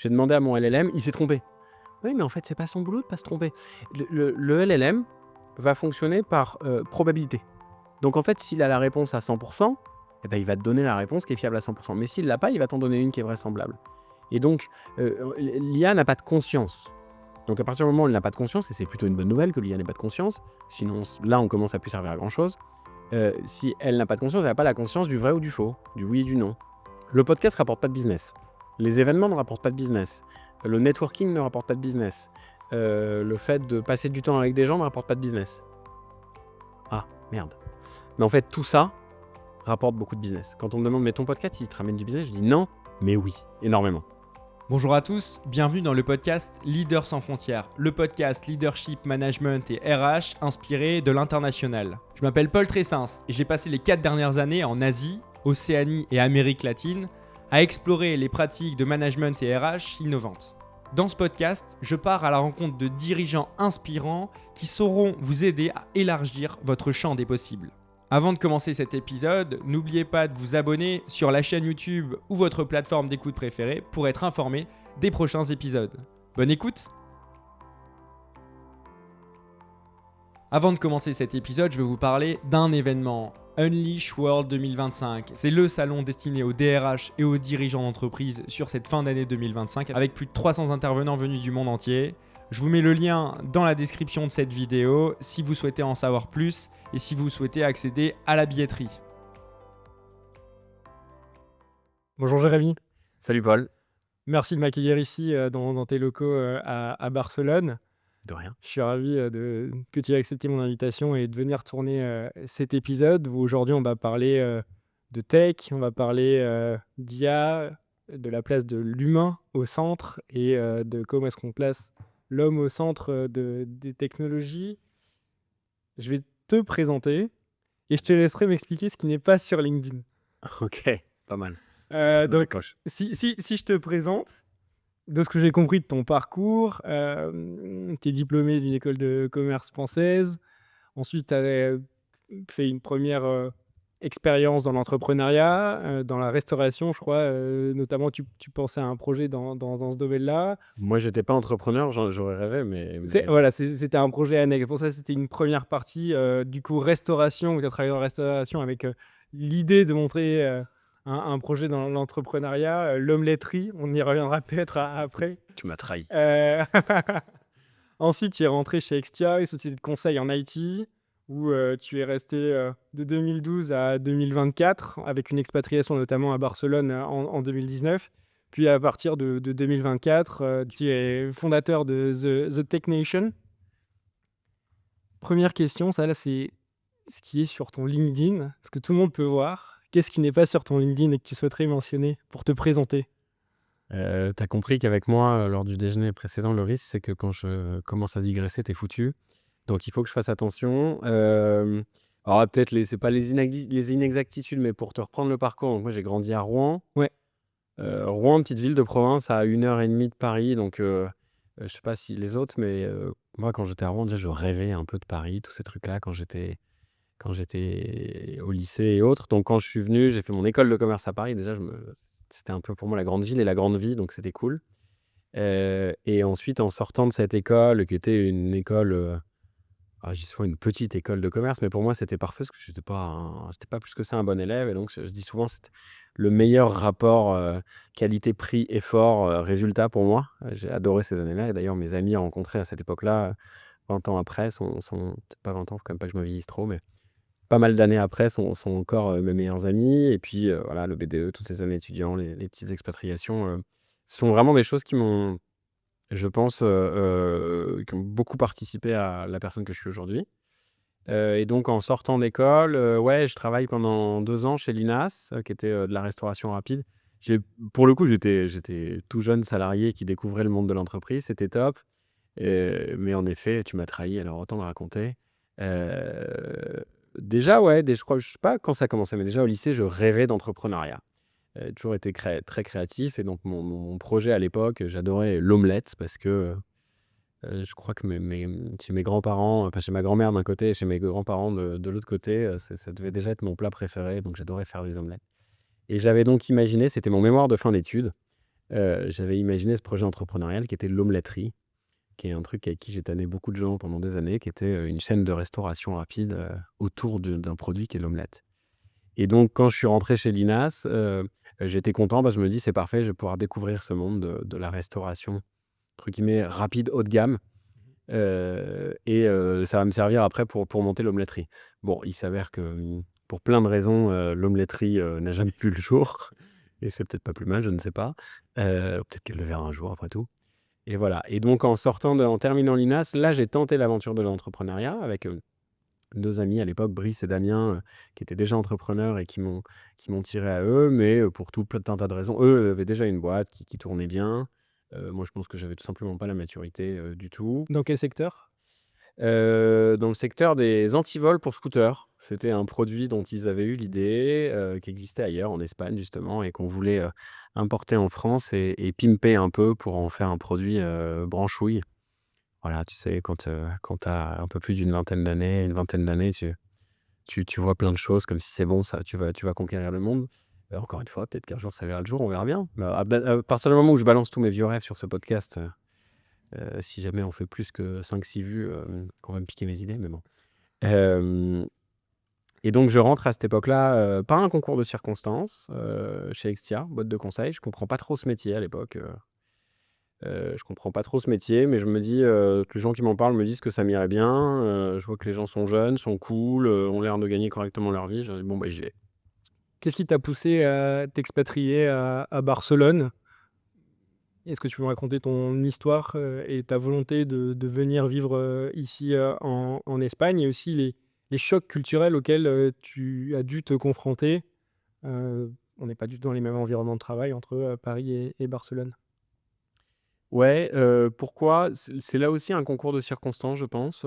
J'ai demandé à mon LLM, il s'est trompé. Oui, mais en fait, c'est pas son boulot de pas se tromper. Le LLM va fonctionner par probabilité. Donc en fait, s'il a la réponse à 100%, eh ben, il va te donner la réponse qui est fiable à 100%. Mais s'il l'a pas, il va t'en donner une qui est vraisemblable. Et donc, l'IA n'a pas de conscience. Donc à partir du moment où elle n'a pas de conscience, et c'est plutôt une bonne nouvelle que l'IA n'ait pas de conscience, sinon là on commence à plus servir à grand chose, si elle n'a pas de conscience, elle n'a pas la conscience du vrai ou du faux, du oui et du non. Le podcast ne rapporte pas de business. Les événements ne rapportent pas de business. Le networking ne rapporte pas de business. Le fait de passer du temps avec des gens ne rapporte pas de business. Ah, merde. Mais en fait, tout ça rapporte beaucoup de business. Quand on me demande, mais ton podcast, il te ramène du business, je dis non, mais oui, énormément. Bonjour à tous, bienvenue dans le podcast Leaders sans frontières, le podcast Leadership, Management et RH inspiré de l'international. Je m'appelle Paul Tressens et j'ai passé les 4 dernières années en Asie, Océanie et Amérique latine à explorer les pratiques de management et RH innovantes. Dans ce podcast, je pars à la rencontre de dirigeants inspirants qui sauront vous aider à élargir votre champ des possibles. Avant de commencer cet épisode, n'oubliez pas de vous abonner sur la chaîne YouTube ou votre plateforme d'écoute préférée pour être informé des prochains épisodes. Bonne écoute! Avant de commencer cet épisode, je vais vous parler d'un événement, Unleash World 2025. C'est le salon destiné aux DRH et aux dirigeants d'entreprise sur cette fin d'année 2025 avec plus de 300 intervenants venus du monde entier. Je vous mets le lien dans la description de cette vidéo si vous souhaitez en savoir plus et si vous souhaitez accéder à la billetterie. Bonjour Jérémy, Salut Paul. merci de m'accueillir ici dans tes locaux à Barcelone. De rien. Je suis ravi que tu aies accepté mon invitation et de venir tourner cet épisode où aujourd'hui on va parler de tech, on va parler d'IA, de la place de l'humain au centre et de comment est-ce qu'on place l'homme au centre des technologies. Je vais te présenter et je te laisserai m'expliquer ce qui n'est pas sur LinkedIn. Ok, pas mal. Donc, Accroche. si je te présente, de ce que j'ai compris de ton parcours, tu es diplômé d'une école de commerce française. Ensuite, tu as fait une première expérience dans l'entrepreneuriat, dans la restauration, je crois. Notamment, tu pensais à un projet dans ce domaine-là. Moi, j'étais pas entrepreneur, j'aurais rêvé, mais Voilà, c'était un projet annexe. Pour ça, c'était une première partie. Du coup, restauration, où tu as travaillé dans la restauration avec l'idée de montrer un projet dans l'entrepreneuriat. L'omeletterie, on y reviendra peut-être après. tu m'as trahi. Ensuite, tu es rentré chez Extia, une société de conseil en IT, où tu es resté de 2012 à 2024, avec une expatriation notamment à Barcelone en 2019. Puis à partir de 2024, tu es fondateur de The Tech Nation. Première question, ça là, c'est ce qui est sur ton LinkedIn, ce que tout le monde peut voir. Qu'est-ce qui n'est pas sur ton LinkedIn et que tu souhaiterais mentionner pour te présenter? T'as compris qu'avec moi, lors du déjeuner précédent, le risque, c'est que quand je commence à digresser, t'es foutu. Donc il faut que je fasse attention. Alors peut-être, c'est pas les inexactitudes, mais pour te reprendre le parcours, donc moi j'ai grandi à Rouen. Ouais. Rouen, petite ville de province à 1h30 de Paris. Donc je sais pas si les autres, mais moi quand j'étais à Rouen, déjà je rêvais un peu de Paris, tous ces trucs-là quand j'étais au lycée et autres. Donc quand je suis venu, j'ai fait mon école de commerce à Paris. Déjà, c'était un peu pour moi la grande ville et la grande vie, donc c'était cool. Et ensuite, en sortant de cette école, qui était une école, j'y sois une petite école de commerce, mais pour moi, c'était parfait parce que j'étais pas plus que ça un bon élève. Et donc, je dis souvent, c'était le meilleur rapport qualité-prix, effort, résultat pour moi. J'ai adoré ces années-là. Et d'ailleurs, mes amis rencontrés à cette époque-là, 20 ans après, sont peut-être pas 20 ans, faut quand même pas que je me vieillisse trop, mais pas mal d'années après, sont encore mes meilleurs amis. Et puis, voilà, le BDE, toutes ces années étudiants, les petites expatriations, sont vraiment des choses qui m'ont, je pense, qui ont beaucoup participé à la personne que je suis aujourd'hui. Et donc, en sortant d'école, ouais, je travaille pendant 2 ans chez Linas, qui était de la restauration rapide. Pour le coup, j'étais tout jeune salarié qui découvrait le monde de l'entreprise. C'était top. Mais en effet, tu m'as trahi, alors autant le raconter. Déjà, ouais, je crois, je sais pas quand ça a commencé, mais déjà au lycée, je rêvais d'entrepreneuriat. J'ai toujours été très créatif et donc mon projet à l'époque, j'adorais l'omelette parce que je crois que chez mes grands-parents, enfin chez ma grand-mère d'un côté et chez mes grands-parents de l'autre côté, ça devait déjà être mon plat préféré, donc j'adorais faire des omelettes. Et j'avais donc imaginé, c'était mon mémoire de fin d'études, j'avais imaginé ce projet entrepreneurial qui était l'omeletterie, qui est un truc avec qui j'ai tanné beaucoup de gens pendant des années, qui était une chaîne de restauration rapide autour d'un produit qui est l'omelette. Et donc, quand je suis rentré chez Linas, j'étais content parce que je me dis, c'est parfait, je vais pouvoir découvrir ce monde de la restauration, entre guillemets, rapide, haut de gamme. Ça va me servir après pour monter l'omeletterie. Bon, il s'avère que pour plein de raisons, l'omeletterie n'a jamais vu le jour. Et c'est peut-être pas plus mal, je ne sais pas. Peut-être qu'elle le verra un jour, après tout. Et voilà. Et donc, en terminant l'INAS, là, j'ai tenté l'aventure de l'entrepreneuriat avec 2 amis à l'époque, Brice et Damien, qui étaient déjà entrepreneurs et qui m'ont tiré à eux, mais pour tout plein un tas de raisons. Eux avaient déjà une boîte qui tournait bien. Moi, je pense que j'avais tout simplement pas la maturité du tout. Dans quel secteur? Dans le secteur des antivols pour scooters. C'était un produit dont ils avaient eu l'idée, qui existait ailleurs, en Espagne justement, et qu'on voulait importer en France et pimper un peu pour en faire un produit branchouille. Voilà, tu sais, quand tu as un peu plus d'une vingtaine d'années, une vingtaine d'années, tu vois plein de choses comme si c'est bon, ça, tu vas conquérir le monde. Encore une fois, peut-être qu'un jour ça verra le jour, on verra bien. À partir du moment où je balance tous mes vieux rêves sur ce podcast, si jamais on fait plus que 5-6 vues, on va me piquer mes idées, mais bon. Hem et donc je rentre à cette époque-là, par un concours de circonstances, chez Extia, boîte de conseil. Je comprends pas trop ce métier à l'époque, je comprends pas trop ce métier, mais je me dis, que les gens qui m'en parlent me disent que ça m'irait bien, je vois que les gens sont jeunes, sont cool, ont l'air de gagner correctement leur vie. Je dis: «Bon, bah, j'y vais». Qu'est-ce qui t'a poussé à t'expatrier à Barcelone? Est-ce que tu peux me raconter ton histoire, et ta volonté de venir vivre, ici, en Espagne et aussi les chocs culturels auxquels, tu as dû te confronter? On n'est pas du tout dans les mêmes environnements de travail entre, Paris et Barcelone. Ouais, pourquoi? C'est là aussi un concours de circonstances, je pense.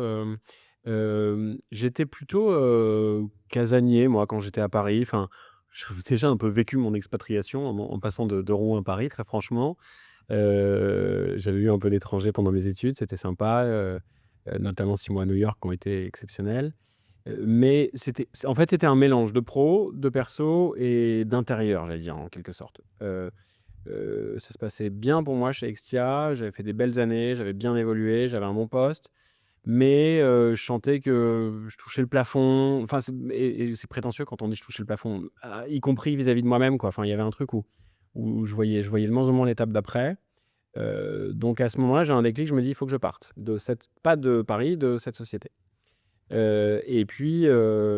J'étais plutôt, casanier, moi, quand j'étais à Paris. Enfin, j'avais déjà un peu vécu mon expatriation en passant de Rouen à Paris, très franchement. J'avais eu un peu d'étrangers pendant mes études, c'était sympa, notamment 6 mois à New York qui ont été exceptionnels. Mais c'était un mélange de pro, de perso et d'intérieur, j'allais dire, en quelque sorte. Ça se passait bien pour moi chez Extia, j'avais fait des belles années, j'avais bien évolué, j'avais un bon poste, mais je sentais que je touchais le plafond. Enfin, c'est prétentieux quand on dit: «Je touchais le plafond», y compris vis-à-vis de moi-même, quoi. Enfin, il y avait un truc où je voyais de moins en moins l'étape d'après. Donc à ce moment-là, j'ai un déclic, je me dis: «Il faut que je parte de cette pas de Paris, de cette société». Et puis,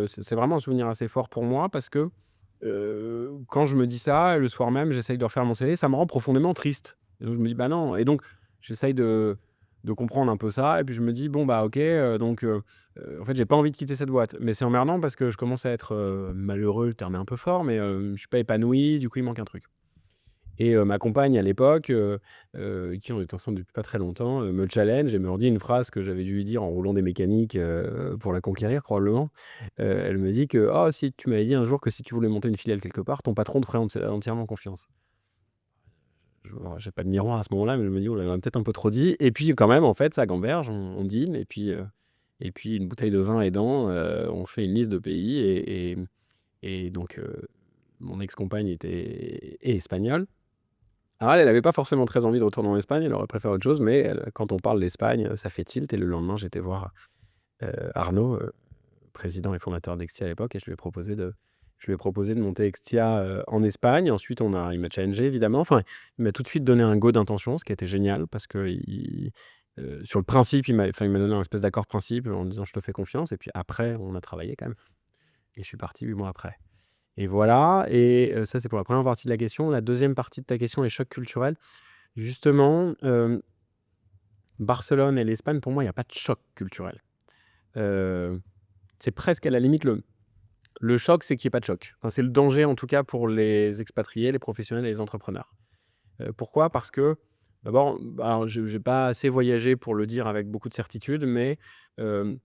c'est vraiment un souvenir assez fort pour moi parce que, quand je me dis ça, le soir même, j'essaye de refaire mon CV, ça me rend profondément triste. Et donc je me dis: «Bah non», et donc j'essaye de comprendre un peu ça et puis je me dis: «Bon, bah, OK, en fait, j'ai pas envie de quitter cette boîte». Mais c'est emmerdant parce que je commence à être, malheureux, le terme est un peu fort, mais, je suis pas épanoui, du coup, il manque un truc. Et ma compagne à l'époque, qui on est ensemble depuis pas très longtemps, me challenge et me redit une phrase que j'avais dû lui dire en roulant des mécaniques, pour la conquérir probablement. Elle me dit que: «Oh, si tu m'avais dit un jour que si tu voulais monter une filiale quelque part, ton patron te ferait entièrement confiance». J'ai pas de miroir à ce moment-là, mais je me dis: «Oh là, elle m'a peut-être un peu trop dit», et puis quand même, en fait, ça gamberge, on dîne et puis une bouteille de vin aidant, on fait une liste de pays et donc mon ex-compagne est espagnole. Alors elle avait pas forcément très envie de retourner en Espagne, elle aurait préféré autre chose, mais quand on parle d'Espagne, ça fait tilt, et le lendemain, j'étais voir, Arnaud, président et fondateur d'Extia à l'époque, et je lui ai proposé de monter Extia, en Espagne. Ensuite, il m'a challengé évidemment, enfin, il m'a tout de suite donné un go d'intention, ce qui était génial parce qu'il, sur le principe, il m'a donné un espèce d'accord principe en disant: «Je te fais confiance», et puis après, on a travaillé quand même et je suis parti 8 mois après. Et voilà, et ça, c'est pour la première partie de la question. La deuxième partie de ta question, les chocs culturels. Justement, Barcelone et l'Espagne, pour moi, il y a pas de choc culturel. Heu, c'est presque à la limite le choc, c'est qu'il y ait pas de choc. Enfin, c'est le danger, en tout cas, pour les expatriés, les professionnels et les entrepreneurs. Pourquoi? Parce que d'abord, alors je j'ai pas assez voyagé pour le dire avec beaucoup de certitude, mais hem,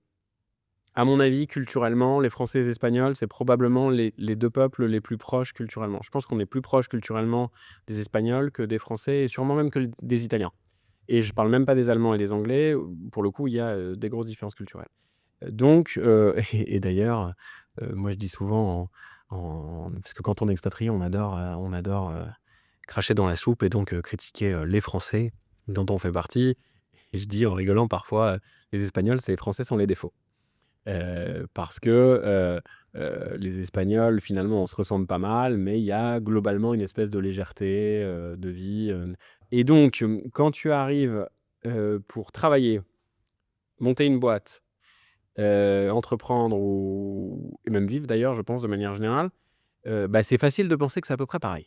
à mon avis, culturellement, les Français et les Espagnols, c'est probablement les 2 peuples les plus proches culturellement. Je pense qu'on est plus proche culturellement des Espagnols que des Français et sûrement même que des Italiens. Et je parle même pas des Allemands et des Anglais, où pour le coup, il y a, des grosses différences culturelles. Donc et d'ailleurs, moi je dis souvent parce que quand on est expatrié, on adore, cracher dans la soupe et donc critiquer les Français dont on fait partie. Et je dis en rigolant parfois, les Espagnols, les Français sont les défauts. Parce que les Espagnols, finalement, on se ressemble pas mal, mais il y a globalement une espèce de légèreté de vie. Et donc, quand tu arrives pour travailler, monter une boîte, entreprendre et même vivre d'ailleurs, je pense, de manière générale, c'est facile de penser que c'est à peu près pareil.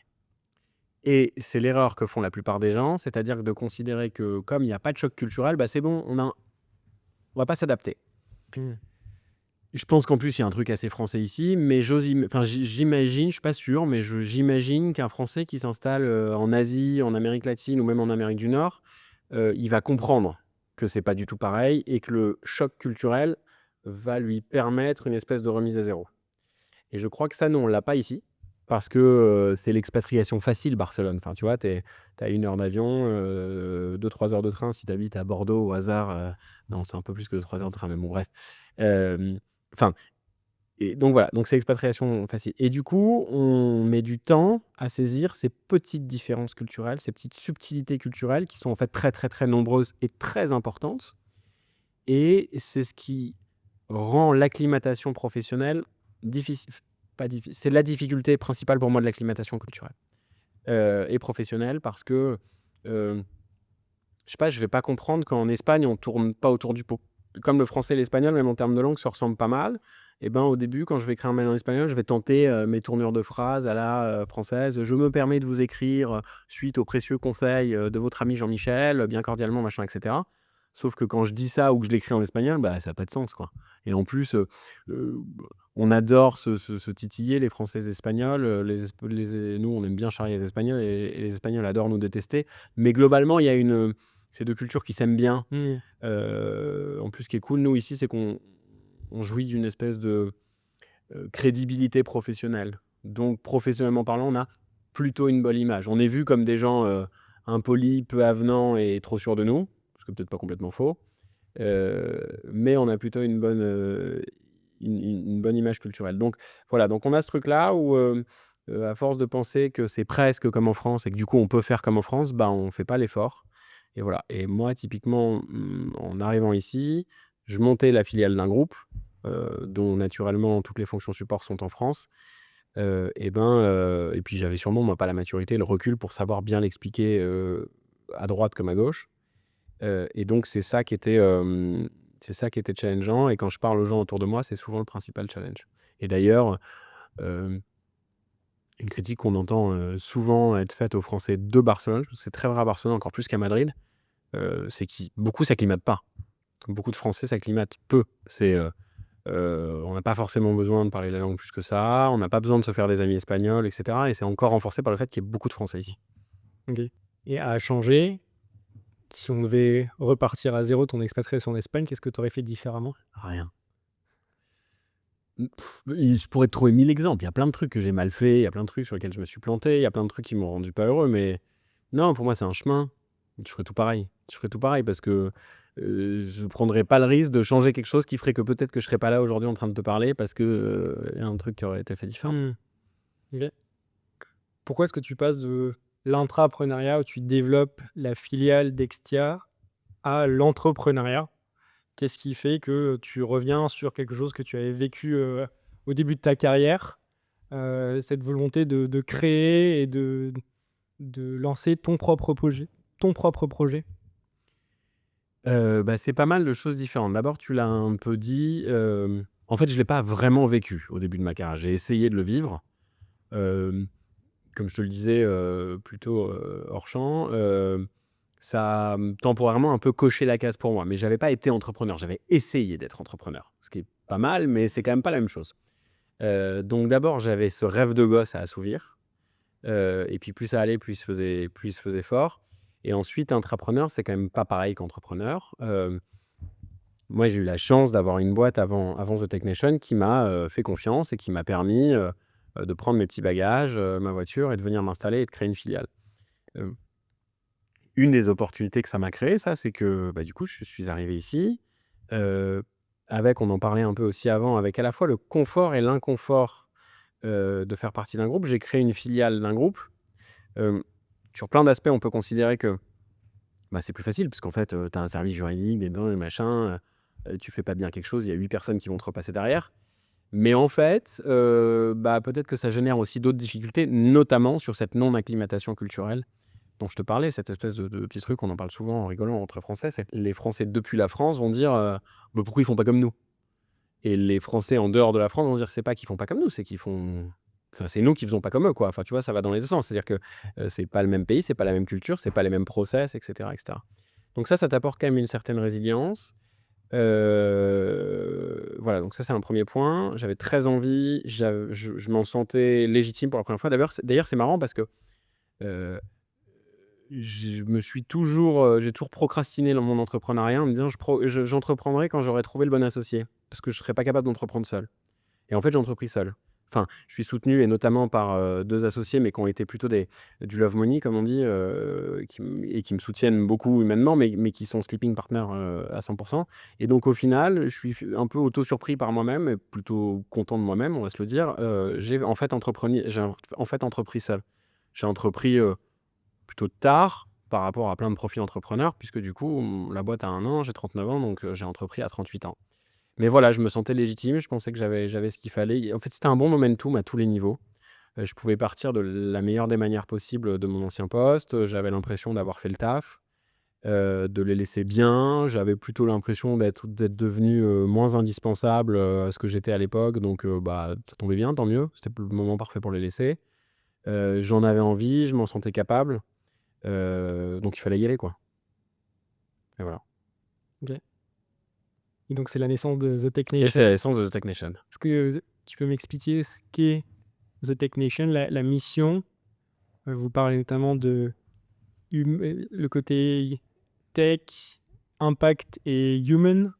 Et c'est l'erreur que font la plupart des gens, c'est-à-dire de considérer que comme il n'y a pas de choc culturel, c'est bon, on va pas s'adapter. Mmh. Je pense qu'en plus, il y a un truc assez français ici, mais j'imagine, je suis pas sûr, mais j'imagine qu'un Français qui s'installe en Asie, en Amérique latine ou même en Amérique du Nord, il va comprendre que c'est pas du tout pareil et que le choc culturel va lui permettre une espèce de remise à zéro. Et je crois que ça, non, on l'a pas ici, parce que c'est l'expatriation facile, Barcelone. Enfin, tu vois, tu as 1 heure d'avion, 2-3 heures de train si tu habites à Bordeaux au hasard. Non, c'est un peu plus que 3 heures de train, mais bon, bref. Euh, Enfin, et donc voilà, donc c'est expatriation facile. Et du coup, on met du temps à saisir ces petites différences culturelles, ces petites subtilités culturelles qui sont en fait très, très, très nombreuses et très importantes. Et c'est ce qui rend l'acclimatation professionnelle difficile. Pas difficile, c'est la difficulté principale pour moi de l'acclimatation culturelle et professionnelle parce que, je sais pas, je vais pas comprendre qu'en Espagne, on tourne pas autour du pot. Comme le français et l'espagnol, même en termes de langue, se ressemblent pas mal. Et ben, au début, quand je vais écrire un mail en espagnol, je vais tenter mes tournures de phrases à la française. Je me permets de vous écrire suite aux précieux conseils de votre ami Jean-Michel, bien cordialement, machin, etc. Sauf que quand je dis ça ou que je l'écris en espagnol, ça n'a pas de sens, quoi. Et en plus, euh, on adore se titiller, les Français et les Espagnols. Nous, on aime bien charrier les Espagnols et les Espagnols adorent nous détester. Mais globalement, il y a ces deux cultures qui s'aiment bien. Mmh. En plus, ce qui est cool, nous, ici, c'est qu'on jouit d'une espèce de crédibilité professionnelle. Donc, professionnellement parlant, on a plutôt une bonne image. On est vu comme des gens impolis, peu avenants et trop sûrs de nous, ce qui est peut-être pas complètement faux. Mais on a plutôt une bonne image culturelle. Donc, voilà. Donc, on a ce truc-là où, à force de penser que c'est presque comme en France et que du coup, on peut faire comme en France, on fait pas l'effort. Et voilà. Et moi, typiquement, en arrivant ici, je montais la filiale d'un groupe dont naturellement toutes les fonctions support sont en France. Et puis j'avais sûrement moi pas la maturité, le recul pour savoir bien l'expliquer à droite comme à gauche. Et donc c'est ça qui était challengeant. Et quand je parle aux gens autour de moi, c'est souvent le principal challenge. Et d'ailleurs, euh, une critique qu'on entend souvent être faite aux Français de Barcelone, je pense que c'est très vrai à Barcelone, encore plus qu'à Madrid, c'est que beaucoup s'acclimatent pas. Beaucoup de Français s'acclimatent peu. On n'a pas forcément besoin de parler la langue plus que ça, on n'a pas besoin de se faire des amis espagnols, etc. Et c'est encore renforcé par le fait qu'il y ait beaucoup de Français ici. OK. Et à changer, si on devait repartir à zéro ton expatriation en Espagne, qu'est-ce que tu aurais fait différemment? Rien. Je pourrais te trouver 1000 exemples. Il y a plein de trucs que j'ai mal fait, il y a plein de trucs sur lesquels je me suis planté, il y a plein de trucs qui m'ont rendu pas heureux, mais non, pour moi, c'est un chemin. Je ferais tout pareil. Je ferais tout pareil parce que je prendrais pas le risque de changer quelque chose qui ferait que peut-être que je serais pas là aujourd'hui en train de te parler parce que y a un truc qui aurait été fait différent. Mmh. OK. Pourquoi est-ce que tu passes de l'intrapreneuriat où tu développes la filiale d'Extia à l'entrepreneuriat? Qu'est-ce qui fait que tu reviens sur quelque chose que tu avais vécu, au début de ta carrière? Cette volonté de créer et de lancer ton propre projet? C'est pas mal de choses différentes. D'abord, tu l'as un peu dit, en fait, je l'ai pas vraiment vécu au début de ma carrière. J'ai essayé de le vivre, hem, comme je te le disais, plutôt hors champ, ça a temporairement un peu coché la case pour moi, mais j'avais pas été entrepreneur. J'avais essayé d'être entrepreneur, ce qui est pas mal, mais c'est quand même pas la même chose. Donc d'abord, j'avais ce rêve de gosse à assouvir, et puis plus ça allait, plus il se faisait fort. Et ensuite, intrapreneur, c'est quand même pas pareil qu'entrepreneur. Moi, j'ai eu la chance d'avoir une boîte avant The Tech Nation qui m'a fait confiance et qui m'a permis de prendre mes petits bagages, ma voiture et de venir m'installer et de créer une filiale. Euh, une des opportunités que ça m'a créé, ça, c'est que du coup, je suis arrivé ici avec, on en parlait un peu aussi avant, avec à la fois le confort et l'inconfort de faire partie d'un groupe. J'ai créé une filiale d'un groupe. sur plein d'aspects, on peut considérer que c'est plus facile, parce qu'en fait, tu as un service juridique, des dents et machin, tu fais pas bien quelque chose, il y a 8 personnes qui vont te repasser derrière. Mais en fait, peut-être que ça génère aussi d'autres difficultés, notamment sur cette non-acclimatation culturelle dont je te parlais, cette espèce de petit truc, on en parle souvent en rigolant entre Français, c'est que les Français depuis la France vont dire pourquoi ils font pas comme nous? Et les Français en dehors de la France vont dire c'est pas qu'ils font pas comme nous, c'est qu'ils font. Enfin, c'est nous qui faisons pas comme eux, quoi. Enfin, tu vois, ça va dans les deux sens. C'est-à-dire que c'est pas le même pays, c'est pas la même culture, c'est pas les mêmes process, etc., etc. Donc ça t'apporte quand même une certaine résilience. Voilà, donc ça c'est un premier point. J'avais très envie, je m'en sentais légitime pour la première fois. D'ailleurs, c'est marrant parce que euh, j'ai toujours procrastiné dans mon entrepreneuriat en me disant j'entreprendrai quand j'aurai trouvé le bon associé, parce que je serais pas capable d'entreprendre seul. Et en fait, j'ai entrepris seul. Enfin, je suis soutenu et notamment par 2 associés, mais qui ont été plutôt du love money, comme on dit, qui me soutiennent beaucoup humainement, mais qui sont sleeping partners à 100%. Et donc, au final, je suis un peu auto-surpris par moi-même, et plutôt content de moi-même, on va se le dire. J'ai en fait entrepris seul. J'ai entrepris plutôt tard par rapport à plein de profils entrepreneurs, puisque du coup, la boîte a 1 an, j'ai 39 ans, donc j'ai entrepris à 38 ans. Mais voilà, je me sentais légitime, je pensais que j'avais ce qu'il fallait. En fait, c'était un bon momentum à tous les niveaux. Je pouvais partir de la meilleure des manières possibles de mon ancien poste. J'avais l'impression d'avoir fait le taf, de les laisser bien. J'avais plutôt l'impression d'être devenu moins indispensable à ce que j'étais à l'époque. Donc, ça tombait bien, tant mieux. C'était le moment parfait pour les laisser. J'en avais envie, je m'en sentais capable. Donc, il fallait y aller, quoi. Et voilà. Ok. Et donc, c'est la naissance de The Tech Et Nation. c'est la naissance de The Tech Nation. Est-ce que tu peux m'expliquer ce qu'est The Tech Nation, la mission? Vous parlez notamment de le côté tech, impact et human.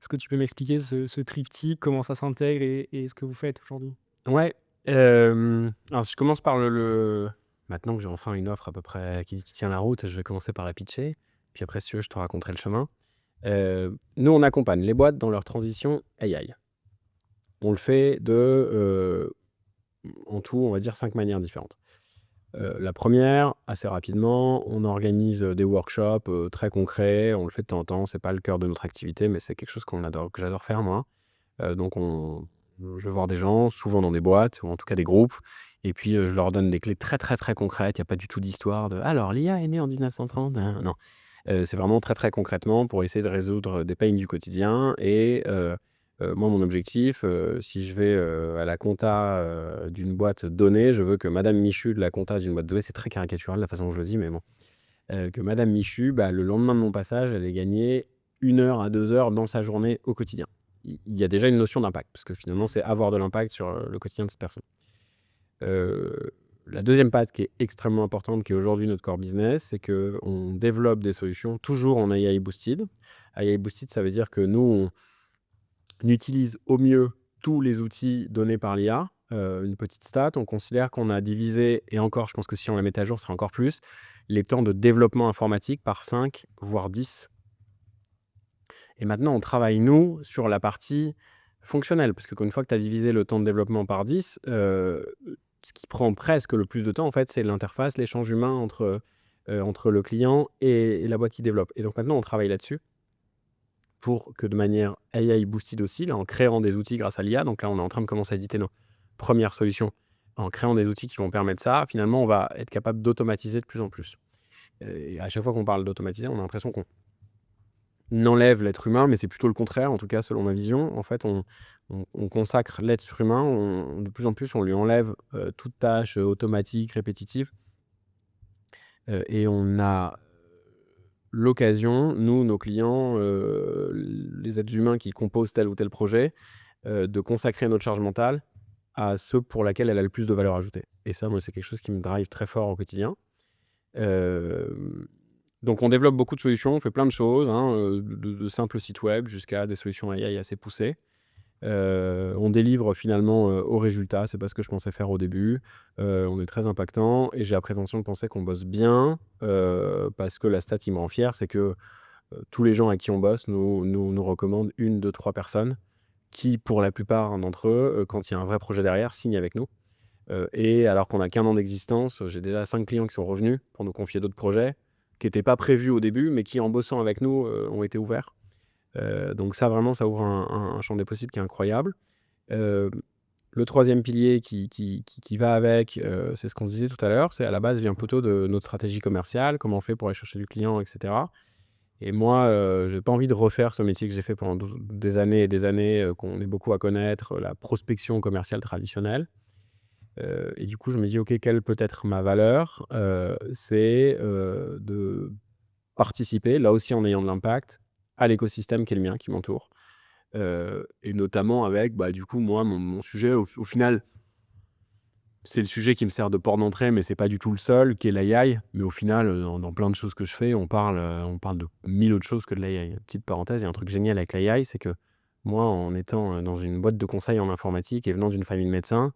Est-ce que tu peux m'expliquer ce triptyque, comment ça s'intègre et ce que vous faites aujourd'hui? Ouais, alors je commence par maintenant que j'ai enfin une offre à peu près qui tient la route, je vais commencer par la pitcher, puis après si tu veux, je te raconterai le chemin. Nous, on accompagne les boîtes dans leur transition AI. On le fait en tout, on va dire 5 manières différentes. La première, assez rapidement, on organise des workshops très concrets, on le fait de temps en temps, c'est pas le cœur de notre activité, mais c'est quelque chose que j'adore faire moi. Donc je vais voir des gens, souvent dans des boîtes ou en tout cas des groupes, et puis je leur donne des clés très très très concrètes. Il n'y a pas du tout d'histoire de alors l'IA est née en 1930. Non. C'est vraiment très très concrètement pour essayer de résoudre des pains du quotidien. Et moi, mon objectif, si je vais à la compta d'une boîte donnée, je veux que Madame Michu de la compta d'une boîte donnée, c'est très caricatural la façon dont je le dis, mais bon, que Madame Michu, le lendemain de mon passage, elle ait gagné 1 heure à 2 heures dans sa journée au quotidien. Il y a déjà une notion d'impact, parce que finalement, c'est avoir de l'impact sur le quotidien de cette personne. La deuxième patte qui est extrêmement importante, qui est aujourd'hui notre core business, c'est qu'on développe des solutions toujours en AI boosted. AI boosted, ça veut dire que nous, on utilise au mieux tous les outils donnés par l'IA. Une petite stat, on considère qu'on a divisé, et encore, je pense que si on la mettait à jour, ce serait encore plus, les temps de développement informatique par 5, voire 10. Et maintenant, on travaille, nous, sur la partie fonctionnelle, parce qu'une fois que tu as divisé le temps de développement par 10, ce qui prend presque le plus de temps, en fait, c'est l'interface, l'échange humain entre le client et la boîte qui développe. Et donc maintenant, on travaille là-dessus pour que de manière AI boosted aussi, là, en créant des outils grâce à l'IA, donc là, on est en train de commencer à éditer nos premières solutions, en créant des outils qui vont permettre ça, finalement, on va être capable d'automatiser de plus en plus. Et à chaque fois qu'on parle d'automatiser, on a l'impression qu'on enlève l'être humain, mais c'est plutôt le contraire, en tout cas selon ma vision. En fait, on consacre l'être humain, de plus en plus on lui enlève toute tâche automatique, répétitive, et on a l'occasion, nous, nos clients, les êtres humains qui composent tel ou tel projet, de consacrer notre charge mentale à ceux pour laquelle elle a le plus de valeur ajoutée. Et ça, moi, c'est quelque chose qui me drive très fort au quotidien. Donc on développe beaucoup de solutions, on fait plein de choses, de simples sites web jusqu'à des solutions AI assez poussées. On délivre finalement au résultat, c'est pas ce que je pensais faire au début. On est très impactant et j'ai la prétention de penser qu'on bosse bien, parce que la stat qui me rend fier, c'est que tous les gens à qui on bosse nous recommandent 1, 2, 3 personnes qui, pour la plupart d'entre eux, quand il y a un vrai projet derrière, signent avec nous. Et alors qu'on n'a qu'un an d'existence, j'ai déjà 5 clients qui sont revenus pour nous confier d'autres projets, qui n'étaient pas prévus au début, mais qui, en bossant avec nous, ont été ouverts. Donc ça, vraiment, ça ouvre un champ des possibles qui est incroyable. Euh, le troisième pilier qui va avec, c'est ce qu'on disait tout à l'heure, c'est à la base vient plutôt de notre stratégie commerciale, comment on fait pour aller chercher du client, etc. Et moi, j'ai pas envie de refaire ce métier que j'ai fait pendant des années et des années, qu'on est beaucoup à connaître, la prospection commerciale traditionnelle. Et du coup, je me dis: «OK, quelle peut être ma valeur?» C'est, de participer, là aussi en ayant de l'impact, à l'écosystème qui est le mien, qui m'entoure. Et notamment avec, bah, du coup, moi, mon sujet au final, c'est le sujet qui me sert de porte d'entrée, mais c'est pas du tout le seul, qui est l'AI. Mais au final, dans plein de choses que je fais, on parle de 1000 autres choses que de l'AI. Petite parenthèse, il y a un truc génial avec l'AI, c'est que moi, en étant, dans une boîte de conseil en informatique et venant d'une famille de médecins,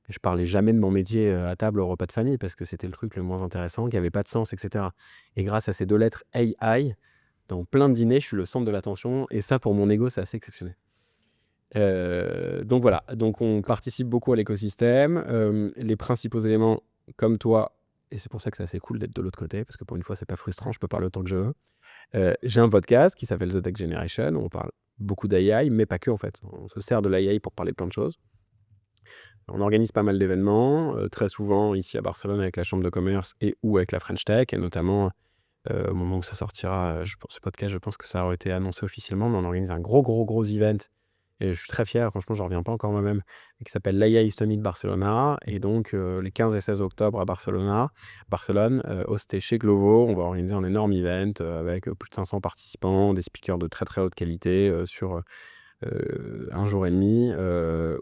je parlais jamais de mon métier, à table au repas de famille parce que c'était le truc le moins intéressant, qui avait pas de sens et cetera. Et grâce à ces 2 lettres AI, dans plein de dîners, je suis le centre de l'attention et ça, pour mon ego, c'est assez exceptionnel. Donc voilà, donc on participe beaucoup à l'écosystème. Les principaux éléments, comme toi, et c'est pour ça que c'est assez cool d'être de l'autre côté, parce que pour une fois, c'est pas frustrant, je peux parler autant que je veux. J'ai un podcast qui s'appelle The Tech Generation, où on parle beaucoup d'AI, mais pas que en fait. On se sert de l'AI pour parler de plein de choses. On organise pas mal d'événements, très souvent ici à Barcelone avec la Chambre de commerce et ou avec la French Tech, et notamment au moment où ça sortira, ce podcast, je pense que ça aura été annoncé officiellement, mais on organise un gros event. Et je suis très fier, franchement, j'en reviens pas encore moi-même, et qui s'appelle l'AI Summit Barcelona. Et donc, les 15 et 16 octobre à Barcelone, hosté chez Glovo, on va organiser un énorme event avec plus de 500 participants, des speakers de très très haute qualité sur un jour et demi,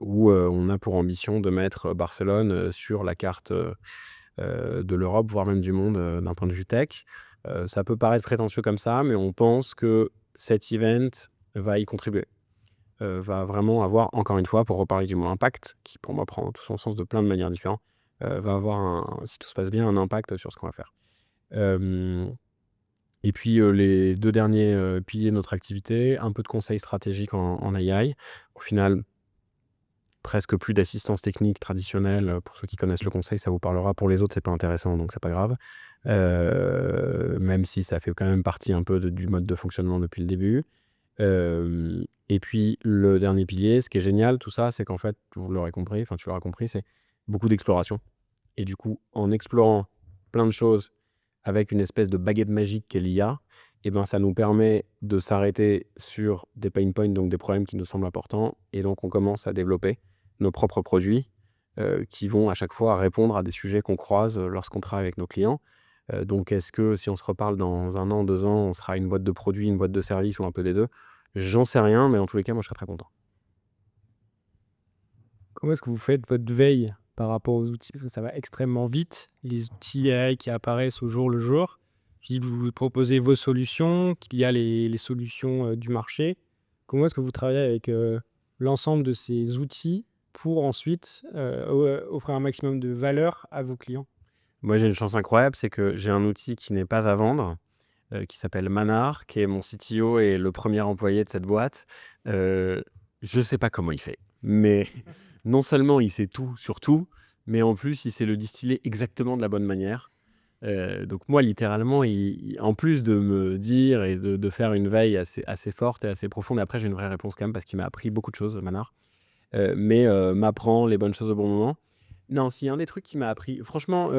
où on a pour ambition de mettre Barcelone sur la carte de l'Europe, voire même du monde d'un point de vue tech. Ça peut paraître prétentieux comme ça, mais on pense que cet event va y contribuer. Va vraiment avoir, encore une fois, pour reparler du mot impact, qui pour moi prend tout son sens de plein de manières différentes, va avoir, si tout se passe bien, un impact sur ce qu'on va faire. Et puis les 2 derniers piliers de notre activité, un peu de conseil stratégique en AI. Au final, presque plus d'assistance technique traditionnelle. Pour ceux qui connaissent le conseil, ça vous parlera. Pour les autres, c'est pas intéressant, donc c'est pas grave. Même si ça fait quand même partie un peu du mode de fonctionnement depuis le début. Et puis le dernier pilier, ce qui est génial, tout ça, c'est qu'en fait, vous l'aurez compris, enfin tu l'auras compris, c'est beaucoup d'exploration. Et du coup, en explorant plein de choses avec une espèce de baguette magique qu'est l'IA, et ben ça nous permet de s'arrêter sur des pain points, donc des problèmes qui nous semblent importants. Et donc on commence à développer nos propres produits qui vont à chaque fois répondre à des sujets qu'on croise lorsqu'on travaille avec nos clients. Donc est-ce que si on se reparle dans 1 an, 2 ans, on sera une boîte de produits, une boîte de services ou un peu des deux? J'en sais rien, mais en tous les cas, moi, je serais très content. Comment est-ce que vous faites votre veille par rapport aux outils? Parce que ça va extrêmement vite, les outils AI qui apparaissent au jour le jour. Puis vous proposez vos solutions, qu'il y a les solutions du marché. Comment est-ce que vous travaillez avec l'ensemble de ces outils pour ensuite offrir un maximum de valeur à vos clients? Moi, j'ai une chance incroyable, c'est que j'ai un outil qui n'est pas à vendre, qui s'appelle Manar, qui est mon CTO et le premier employé de cette boîte. Je sais pas comment il fait, mais non seulement il sait tout sur tout, mais en plus, il sait le distiller exactement de la bonne manière. Donc moi, littéralement, en plus de me dire et de faire une veille assez forte et assez profonde, après, j'ai une vraie réponse quand même parce qu'il m'a appris beaucoup de choses, Manar, mais m'apprend les bonnes choses au bon moment. Non, s'il y a un des trucs qui m'a appris, franchement,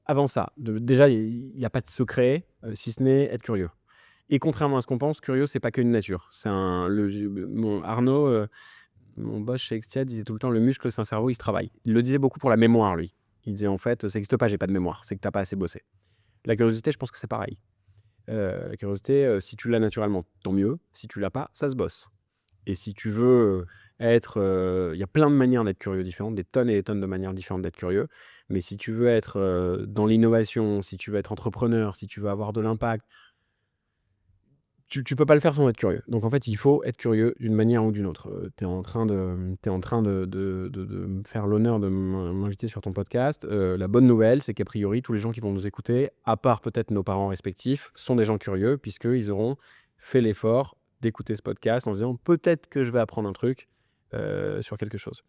avant ça, déjà, il n'y a pas de secret, si ce n'est être curieux. Et contrairement à ce qu'on pense, curieux, c'est pas qu'une nature. C'est Arnaud, mon boss chez Extia, disait tout le temps, le muscle, c'est un cerveau, il se travaille. Il le disait beaucoup pour la mémoire, lui. Il disait en fait, ça n'existe pas, j'ai pas de mémoire, c'est que t'as pas assez bossé. La curiosité, je pense que c'est pareil. La curiosité, si tu l'as naturellement, tant mieux. Si tu l'as pas, ça se bosse. Et si tu veux il y a plein de manières d'être curieux différentes, des tonnes et des tonnes de manières différentes d'être curieux. Mais si tu veux être dans l'innovation, si tu veux être entrepreneur, si tu veux avoir de l'impact, tu peux pas le faire sans être curieux. Donc en fait, il faut être curieux d'une manière ou d'une autre. Tu es en train de me faire l'honneur de m'inviter sur ton podcast. La bonne nouvelle, c'est qu'a priori, tous les gens qui vont nous écouter, à part peut-être nos parents respectifs, sont des gens curieux puisqu'ils auront fait l'effort d'écouter ce podcast en se disant peut-être que je vais apprendre un truc sur quelque chose.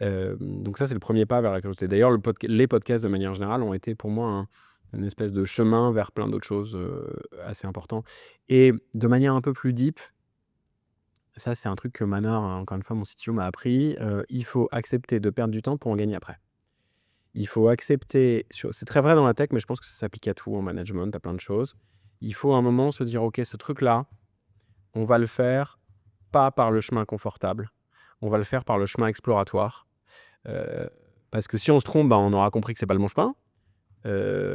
Donc ça, c'est le premier pas vers la curiosité. D'ailleurs, les podcasts, de manière générale, ont été pour moi une espèce de chemin vers plein d'autres choses assez importants. Et de manière un peu plus deep, ça, c'est un truc que Manor, encore une fois, mon CTO m'a appris, il faut accepter de perdre du temps pour en gagner après. Il faut accepter, c'est très vrai dans la tech, mais je pense que ça s'applique à tout, en management, à plein de choses. Il faut à un moment se dire, OK, ce truc-là, on va le faire pas par le chemin confortable, on va le faire par le chemin exploratoire. Parce que si on se trompe, on aura compris que c'est pas le bon chemin.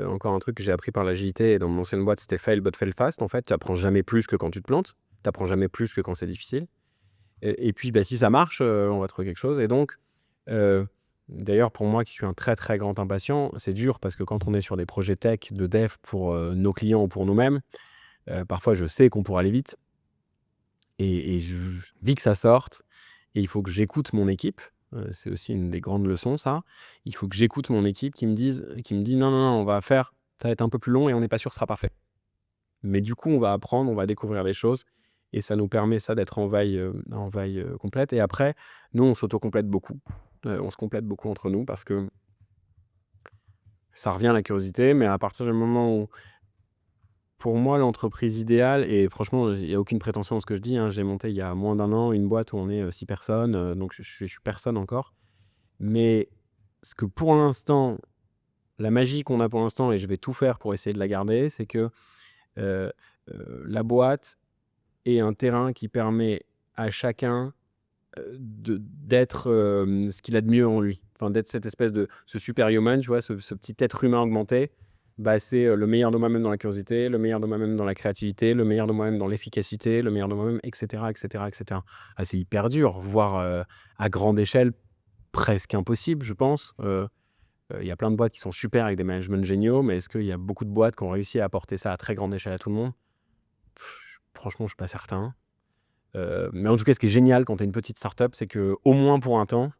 Encore un truc que j'ai appris par l'agilité et dans mon ancienne boîte, c'était fail but fail fast. En fait, tu apprends jamais plus que quand tu te plantes. Tu apprends jamais plus que quand c'est difficile. Et puis, si ça marche, on va trouver quelque chose. Et donc, d'ailleurs, pour moi qui suis un très très grand impatient, c'est dur parce que quand on est sur des projets tech de dev pour nos clients ou pour nous-mêmes, parfois je sais qu'on pourra aller vite et je vis que ça sorte et il faut que j'écoute mon équipe. C'est aussi une des grandes leçons, ça. Il faut que j'écoute mon équipe qui me dit non, non, non, on va faire, ça va être un peu plus long et on n'est pas sûr que ce sera parfait. Mais du coup, on va apprendre, on va découvrir des choses et ça nous permet ça d'être en veille complète. Et après, nous, on s'auto-complète beaucoup. On se complète beaucoup entre nous parce que ça revient à la curiosité, mais à partir du moment où, pour moi, l'entreprise idéale, et franchement, il n'y a aucune prétention dans ce que je dis, hein, j'ai monté il y a moins d'1 an une boîte où on est 6 personnes, donc je suis personne encore. Mais ce que pour l'instant, la magie qu'on a pour l'instant, et je vais tout faire pour essayer de la garder, c'est que euh, la boîte est un terrain qui permet à chacun d'être ce qu'il a de mieux en lui. Enfin, d'être cette espèce de ce superhuman, tu vois, ce petit être humain augmenté. C'est le meilleur de moi-même dans la curiosité, le meilleur de moi-même dans la créativité, le meilleur de moi-même dans l'efficacité, le meilleur de moi-même, etc., etc., etc. C'est hyper dur, voire à grande échelle, presque impossible, je pense. Il y a plein de boîtes qui sont super avec des managements géniaux, mais est-ce qu'il y a beaucoup de boîtes qui ont réussi à apporter ça à très grande échelle à tout le monde? Franchement, je suis pas certain. Mais en tout cas, ce qui est génial quand tu es une petite startup, c'est que au moins pour un temps,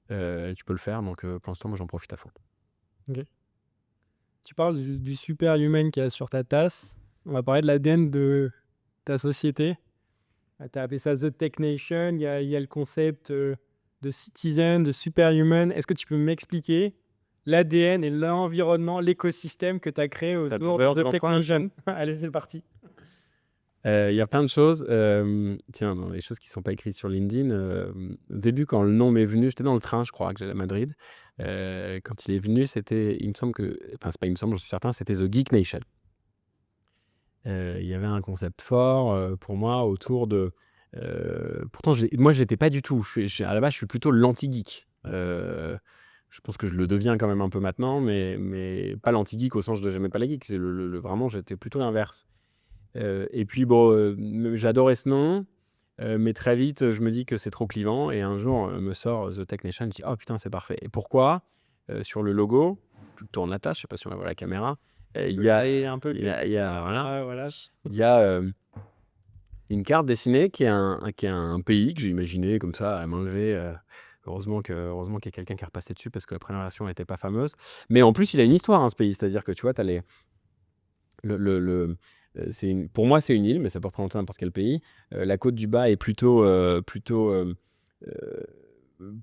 tu peux le faire. Donc, pour l'instant, moi, j'en profite à fond. Ok. Tu parles du super human qu'il y a sur ta tasse. On va parler de l'ADN de ta société. Tu as appelé ça The Tech Nation. Il y a le concept de citizen, de superhuman. Est-ce que tu peux m'expliquer l'ADN et l'environnement, l'écosystème que tu as créé autour de The Tech Nation? Allez, c'est parti. Il y a plein de choses. Tiens, les choses qui ne sont pas écrites sur LinkedIn. Au début, quand le nom m'est venu, j'étais dans le train, je crois, que j'allais à Madrid. Quand il est venu, c'était, il me semble que, enfin, c'est pas il me semble, je suis certain, c'était The Geek Nation. Il y avait un concept fort pour moi autour de. Pourtant, moi, je l'étais pas du tout. À la base, je suis plutôt l'anti-geek. Je pense que je le deviens quand même un peu maintenant, mais pas l'anti-geek au sens de j'aimais pas la geek. C'est vraiment, j'étais plutôt l'inverse. Et puis j'adorais ce nom, mais très vite, je me dis que c'est trop clivant. Et un jour, me sort The Tech Nation, je dis oh putain, c'est parfait. Et pourquoi sur le logo, tu tournes la tâche, je sais pas si on va voir la caméra. Il y a un peu. voilà, Voilà. il y a une carte dessinée qui est un pays que j'ai imaginé comme ça à main levée. Heureusement qu'il y a quelqu'un qui a repassé dessus parce que la première version n'était pas fameuse. Mais en plus, il a une histoire, hein, ce pays. C'est-à-dire que tu vois, tu as pour moi, c'est une île, mais ça peut représenter n'importe quel pays. La côte du bas est plutôt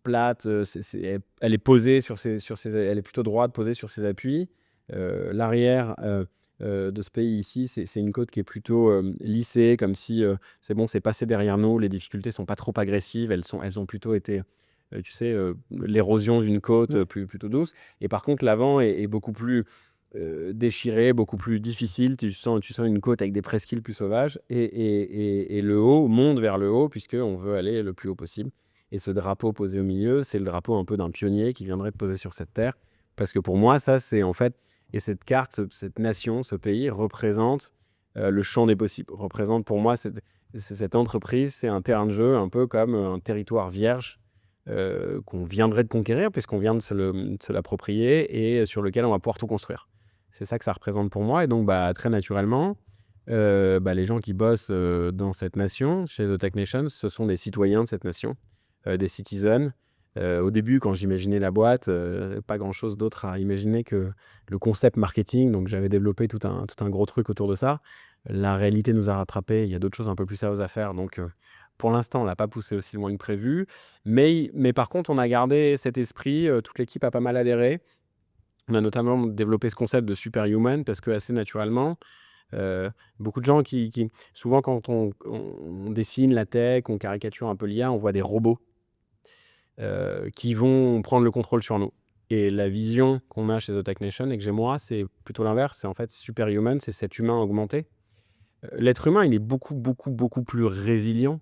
plate. Elle est posée elle est plutôt droite, posée sur ses appuis. L'arrière de ce pays ici, c'est une côte qui est plutôt lissée, comme si c'est bon, c'est passé derrière nous. Les difficultés sont pas trop agressives. Elles ont plutôt été, tu sais, l'érosion d'une côte plutôt douce. Et par contre, l'avant est beaucoup plus déchiré, beaucoup plus difficile. Tu sens une côte avec des presqu'îles plus sauvages. Et le haut monte vers le haut, puisqu'on veut aller le plus haut possible. Et ce drapeau posé au milieu, c'est le drapeau un peu d'un pionnier qui viendrait de poser sur cette terre. Parce que pour moi, ça, c'est en fait... Et cette carte, cette nation, ce pays représente le champ des possibles. Représente pour moi cette entreprise, c'est un terrain de jeu un peu comme un territoire vierge qu'on viendrait de conquérir puisqu'on vient de se l'approprier et sur lequel on va pouvoir tout construire. C'est ça que ça représente pour moi. Et donc, très naturellement, les gens qui bossent dans cette nation, chez The Tech Nation, ce sont des citoyens de cette nation, des citizens. Au début, quand j'imaginais la boîte, pas grand-chose d'autre à imaginer que le concept marketing. Donc, j'avais développé tout un gros truc autour de ça. La réalité nous a rattrapés. Il y a d'autres choses un peu plus sérieuses à faire. Donc, pour l'instant, on l'a pas poussé aussi loin que prévu, mais par contre, on a gardé cet esprit, toute l'équipe a pas mal adhéré. On a notamment développé ce concept de superhuman parce que assez naturellement, beaucoup de gens qui souvent quand on dessine la tech, on caricature un peu l'IA, on voit des robots, qui vont prendre le contrôle sur nous et la vision qu'on a chez The Tech Nation et que j'ai moi, c'est plutôt l'inverse, c'est en fait superhuman, c'est cet humain augmenté. L'être humain, il est beaucoup, beaucoup, beaucoup plus résilient,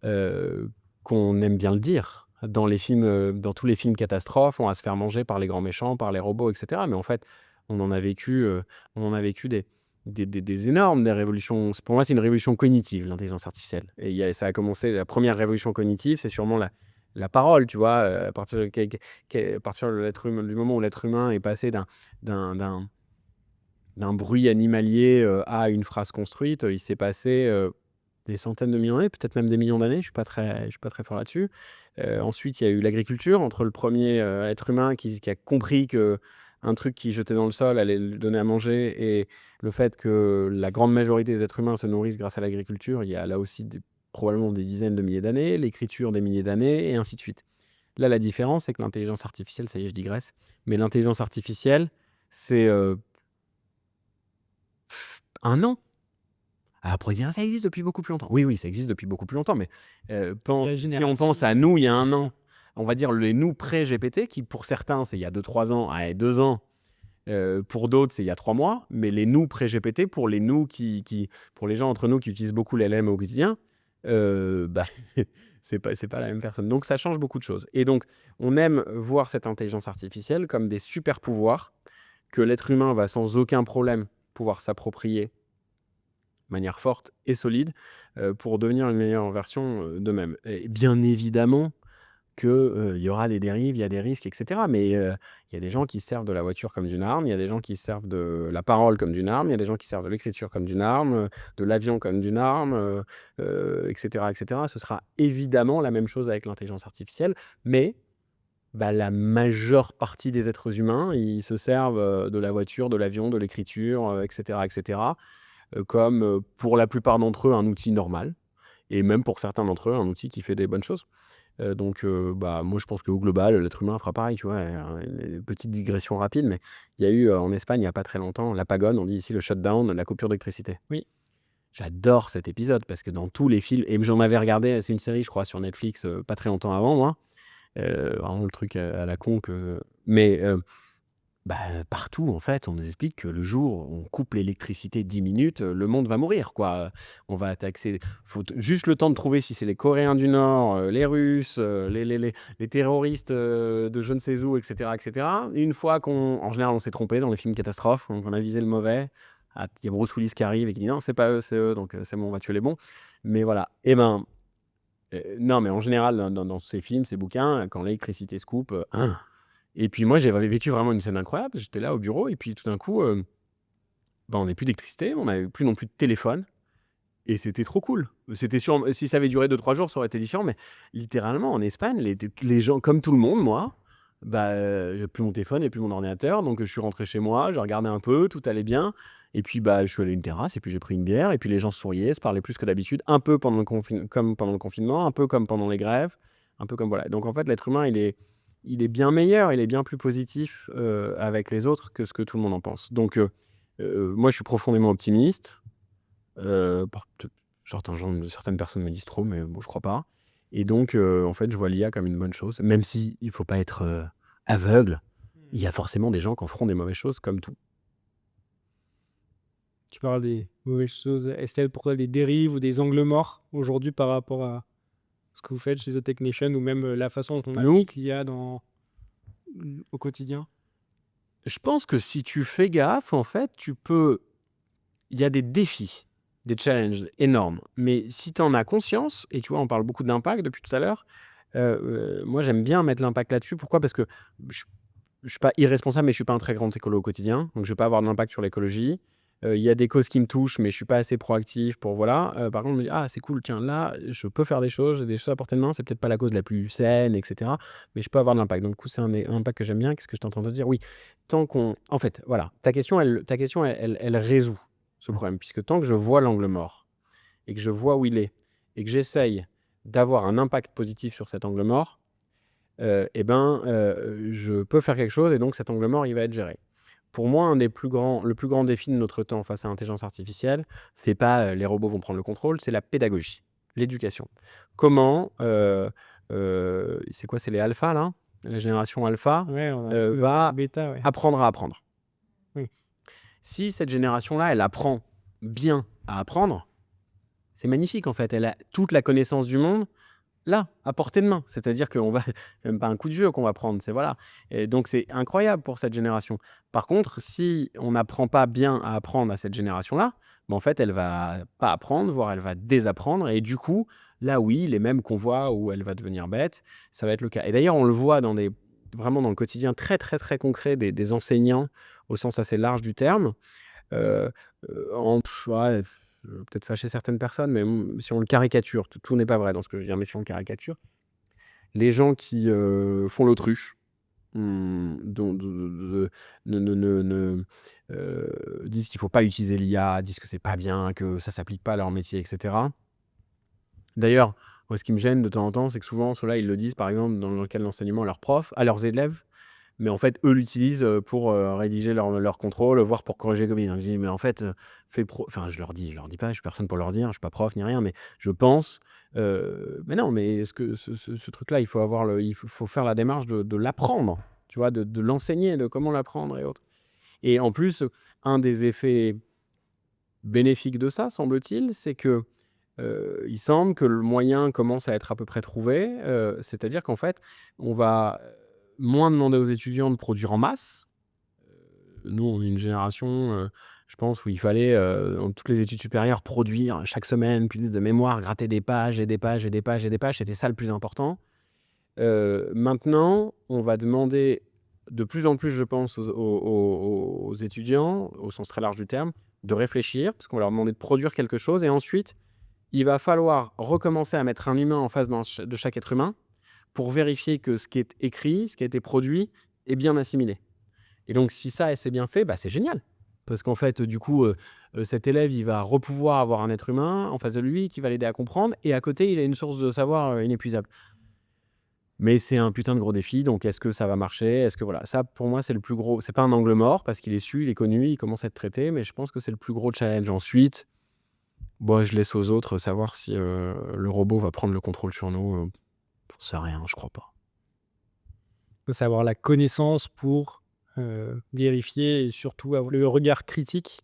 qu'on aime bien le dire. Dans les films, dans tous les films catastrophes, on va se faire manger par les grands méchants, par les robots, et cetera. Mais en fait, on en a vécu, des énormes, des révolutions. Pour moi, c'est une révolution cognitive, l'intelligence artificielle. Et ça a commencé, la première révolution cognitive, c'est sûrement la parole, tu vois, à partir à partir de l'être humain, du moment où l'être humain est passé d'un, d'un, d'un bruit animalier à une phrase construite, il s'est passé des centaines de millions d'années, peut-être même des millions d'années, je suis pas très fort là-dessus. Ensuite, il y a eu l'agriculture, entre le premier être humain qui a compris que un truc qui jetait dans le sol allait lui donner à manger et le fait que la grande majorité des êtres humains se nourrissent grâce à l'agriculture, il y a là aussi probablement des dizaines de milliers d'années, l'écriture des milliers d'années et ainsi de suite. Là, la différence, c'est que l'intelligence artificielle, ça y est, je digresse, mais l'intelligence artificielle, c'est 1 an. Après, dire, ça existe depuis beaucoup plus longtemps. Oui, oui, ça existe depuis beaucoup plus longtemps, mais si on pense à nous il y a 1 an, on va dire les nous pré-GPT, qui pour certains, c'est il y a 2-3 ans, 2 ans, pour d'autres, c'est il y a 3 mois, mais les nous pré-GPT, pour les nous pour les gens entre nous qui utilisent beaucoup les LLM au quotidien, bah, c'est pas la même personne. Donc ça change beaucoup de choses. Et donc, on aime voir cette intelligence artificielle comme des super pouvoirs que l'être humain va sans aucun problème pouvoir s'approprier de manière forte et solide pour devenir une meilleure version d'eux-mêmes. Et bien évidemment qu'il y aura des dérives, il y a des risques, etc. Mais il y a des gens qui se servent de la voiture comme d'une arme, il y a des gens qui se servent de la parole comme d'une arme, il y a des gens qui se servent de l'écriture comme d'une arme, de l'avion comme d'une arme, etc., etc. Ce sera évidemment la même chose avec l'intelligence artificielle, mais bah, la majeure partie des êtres humains, ils se servent de la voiture, de l'avion, de l'écriture, etc., etc., comme pour la plupart d'entre eux un outil normal, et même pour certains d'entre eux un outil qui fait des bonnes choses. Donc bah, moi je pense qu'au global, l'être humain fera pareil, tu vois? Une petite digression rapide, mais il y a eu en Espagne, il n'y a pas très longtemps, la pagone, on dit ici le shutdown, la coupure d'électricité. Oui. J'adore cet épisode parce que dans tous les films, et j'en avais regardé, c'est une série, je crois, sur Netflix, pas très longtemps avant, moi. Vraiment le truc à la con mais bah, partout, en fait, on nous explique que le jour où on coupe l'électricité 10 minutes, le monde va mourir, quoi. On va taxer. Faut juste le temps de trouver si c'est les Coréens du Nord, les Russes, les terroristes de je ne sais où, etc., etc. Et une fois en général, on s'est trompé dans les films catastrophes, donc on a visé le mauvais. Ah, il y a Bruce Willis qui arrive et qui dit non, c'est pas eux, c'est eux, donc c'est bon, on va tuer les bons. Mais voilà. Et ben, non, mais en général, dans ces films, ces bouquins, quand l'électricité se coupe, et puis moi, j'avais vécu vraiment une scène incroyable. J'étais là au bureau et puis tout d'un coup, bah, on n'avait plus d'électricité, on n'avait plus non plus de téléphone et c'était trop cool. C'était sûr, si ça avait duré 2-3 jours, ça aurait été différent, mais littéralement en Espagne, les gens comme tout le monde, moi, bah, j'ai plus mon téléphone et plus mon ordinateur, donc je suis rentré chez moi, j'ai regardé un peu, tout allait bien et puis, bah, je suis allé à une terrasse et puis j'ai pris une bière et puis les gens souriaient, se parlaient plus que d'habitude, un peu comme pendant le confinement, un peu comme pendant les grèves, un peu comme voilà. Donc en fait, l'être humain, il est bien meilleur, il est bien plus positif avec les autres que ce que tout le monde en pense. Donc, moi, je suis profondément optimiste. Certaines personnes me disent trop, mais bon, je crois pas. Et donc, en fait, je vois l'IA comme une bonne chose, même si il faut pas être aveugle. Il y a forcément des gens qui en feront des mauvaises choses, comme tout. Tu parles des mauvaises choses. Est-ce qu'il y a pour toi des dérives ou des angles morts aujourd'hui par rapport à ce que vous faites chez The Technician ou même la façon dont on Nous, applique l'IA au quotidien? je pense que si tu fais gaffe, en fait, il y a des défis, des challenges énormes. Mais si tu en as conscience, et tu vois, on parle beaucoup d'impact depuis tout à l'heure, moi j'aime bien mettre l'impact là-dessus. Pourquoi? Parce que je ne suis pas irresponsable, mais je ne suis pas un très grand écolo au quotidien. Donc je ne vais pas avoir de l'impact sur l'écologie. Il y a des causes qui me touchent, mais je ne suis pas assez proactif pour voilà. Par contre, je me dis, ah c'est cool, tiens, là, je peux faire des choses, j'ai des choses à portée de main, c'est peut-être pas la cause la plus saine, etc. Mais je peux avoir de l'impact. Donc du coup, c'est un impact que j'aime bien. Qu'est-ce que je t'entends te dire? Oui, en fait, voilà, ta question, elle résout ce problème, puisque tant que je vois l'angle mort et que je vois où il est et que j'essaye d'avoir un impact positif sur cet angle mort, je peux faire quelque chose et donc cet angle mort, il va être géré. Pour moi, le plus grand défi de notre temps face à l'intelligence artificielle, c'est pas les robots vont prendre le contrôle, c'est la pédagogie, l'éducation. Comment, c'est quoi, c'est les alphas là, la génération alpha, Ouais, on a va bêta, ouais. apprendre à apprendre. Oui. Si cette génération-là, elle apprend bien à apprendre, c'est magnifique en fait. Elle a toute la connaissance du monde là, à portée de main. C'est-à-dire qu'on va, c'est même pas un coup de vieux qu'on va prendre, c'est voilà. Et donc c'est incroyable pour cette génération. Par contre, si on n'apprend pas bien à apprendre à cette génération-là, en fait, elle va pas apprendre, voire elle va désapprendre. Et du coup, là, oui, les mêmes qu'on voit où elle va devenir bête, ça va être le cas. Et d'ailleurs, on le voit vraiment dans le quotidien très, très, très concret des enseignants, au sens assez large du terme. Heu, ouais, peut-être fâcher certaines personnes, mais si on le caricature, tout n'est pas vrai dans ce que je veux dire, mais si on le caricature, les gens qui, font l'autruche, dont de disent qu'il ne faut pas utiliser l'IA, disent que c'est pas bien, que ça s'applique pas à leur métier et cetera. D'ailleurs, moi ce qui me gêne de temps en temps, c'est que souvent ceux-là, ils le disent par exemple dans le cadre de l'enseignement à leurs élèves. Mais en fait, eux l'utilisent, pour, rédiger leur contrôle, voire pour corriger copie. Donc je dis: «Mais en fait, enfin je leur dis pas, je suis personne pour leur dire, je suis pas prof ni rien, mais je pense, mais non, mais est-ce que ce truc-là, il faut faire la démarche de l'apprendre, tu vois? De l'enseigner, de comment l'apprendre et autres. Et en plus, un des effets bénéfiques de ça, semble-t-il, c'est que, il semble que le moyen commence à être à peu près trouvé, c'est-à-dire qu'en fait, on va, moins demander aux étudiants de produire en masse. Nous, on est une génération, je pense, où il fallait, dans toutes les études supérieures, produire chaque semaine, punaise de mémoire, gratter des pages et des pages et des pages et des pages, c'était ça le plus important. Maintenant, on va demander de plus en plus, je pense, aux étudiants, au sens très large du terme, de réfléchir, parce qu'on va leur demander de produire quelque chose et ensuite, il va falloir recommencer à mettre un humain en face de chaque être humain pour vérifier que ce qui est écrit, ce qui a été produit, est bien assimilé. Et donc si ça, c'est bien fait, c'est génial. Parce qu'en fait, du coup, cet élève, il va repouvoir avoir un être humain en face de lui qui va l'aider à comprendre et à côté, il a une source de savoir, inépuisable. Mais c'est un putain de gros défi, donc est-ce que ça va marcher? Est-ce que voilà, ça pour moi, c'est le plus gros. C'est pas un angle mort parce qu'il est su, il est connu, il commence à être traité, mais je pense que c'est le plus gros challenge. Ensuite, je laisse aux autres savoir si, le robot va prendre le contrôle sur nous, j'en sais rien, je crois pas. Faut savoir la connaissance pour, vérifier et surtout avoir le regard critique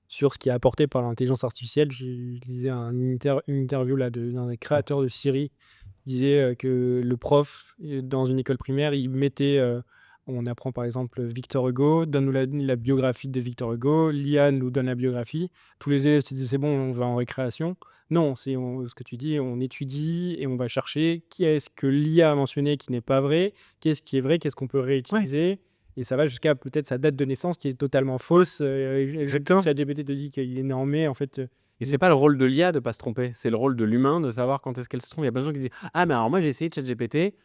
sur ce qui est apporté par l'intelligence artificielle. Je lisais une interview là d'un des créateurs de Siri, qui disait, que le prof, dans une école primaire, il mettait, on apprend par exemple Victor Hugo, donne-nous la biographie de Victor Hugo, l'IA nous donne la biographie. Tous les élèves se disent: «C'est bon, on va en récréation». Non, c'est ce que tu dis, on étudie et on va chercher qui est-ce que l'IA a mentionné qui n'est pas vrai, qu'est-ce qui est vrai, qu'est-ce qu'on peut réutiliser. Et ça va jusqu'à peut-être sa date de naissance qui est totalement fausse. Exactement. ChatGPT te dit qu'il est né en mai, en fait. Et c'est pas le rôle de l'IA de pas se tromper, c'est le rôle de l'humain de savoir quand est-ce qu'elle se trompe. Il y a plein de gens qui disent: «Ah mais alors moi j'ai essayé ChatGPT»,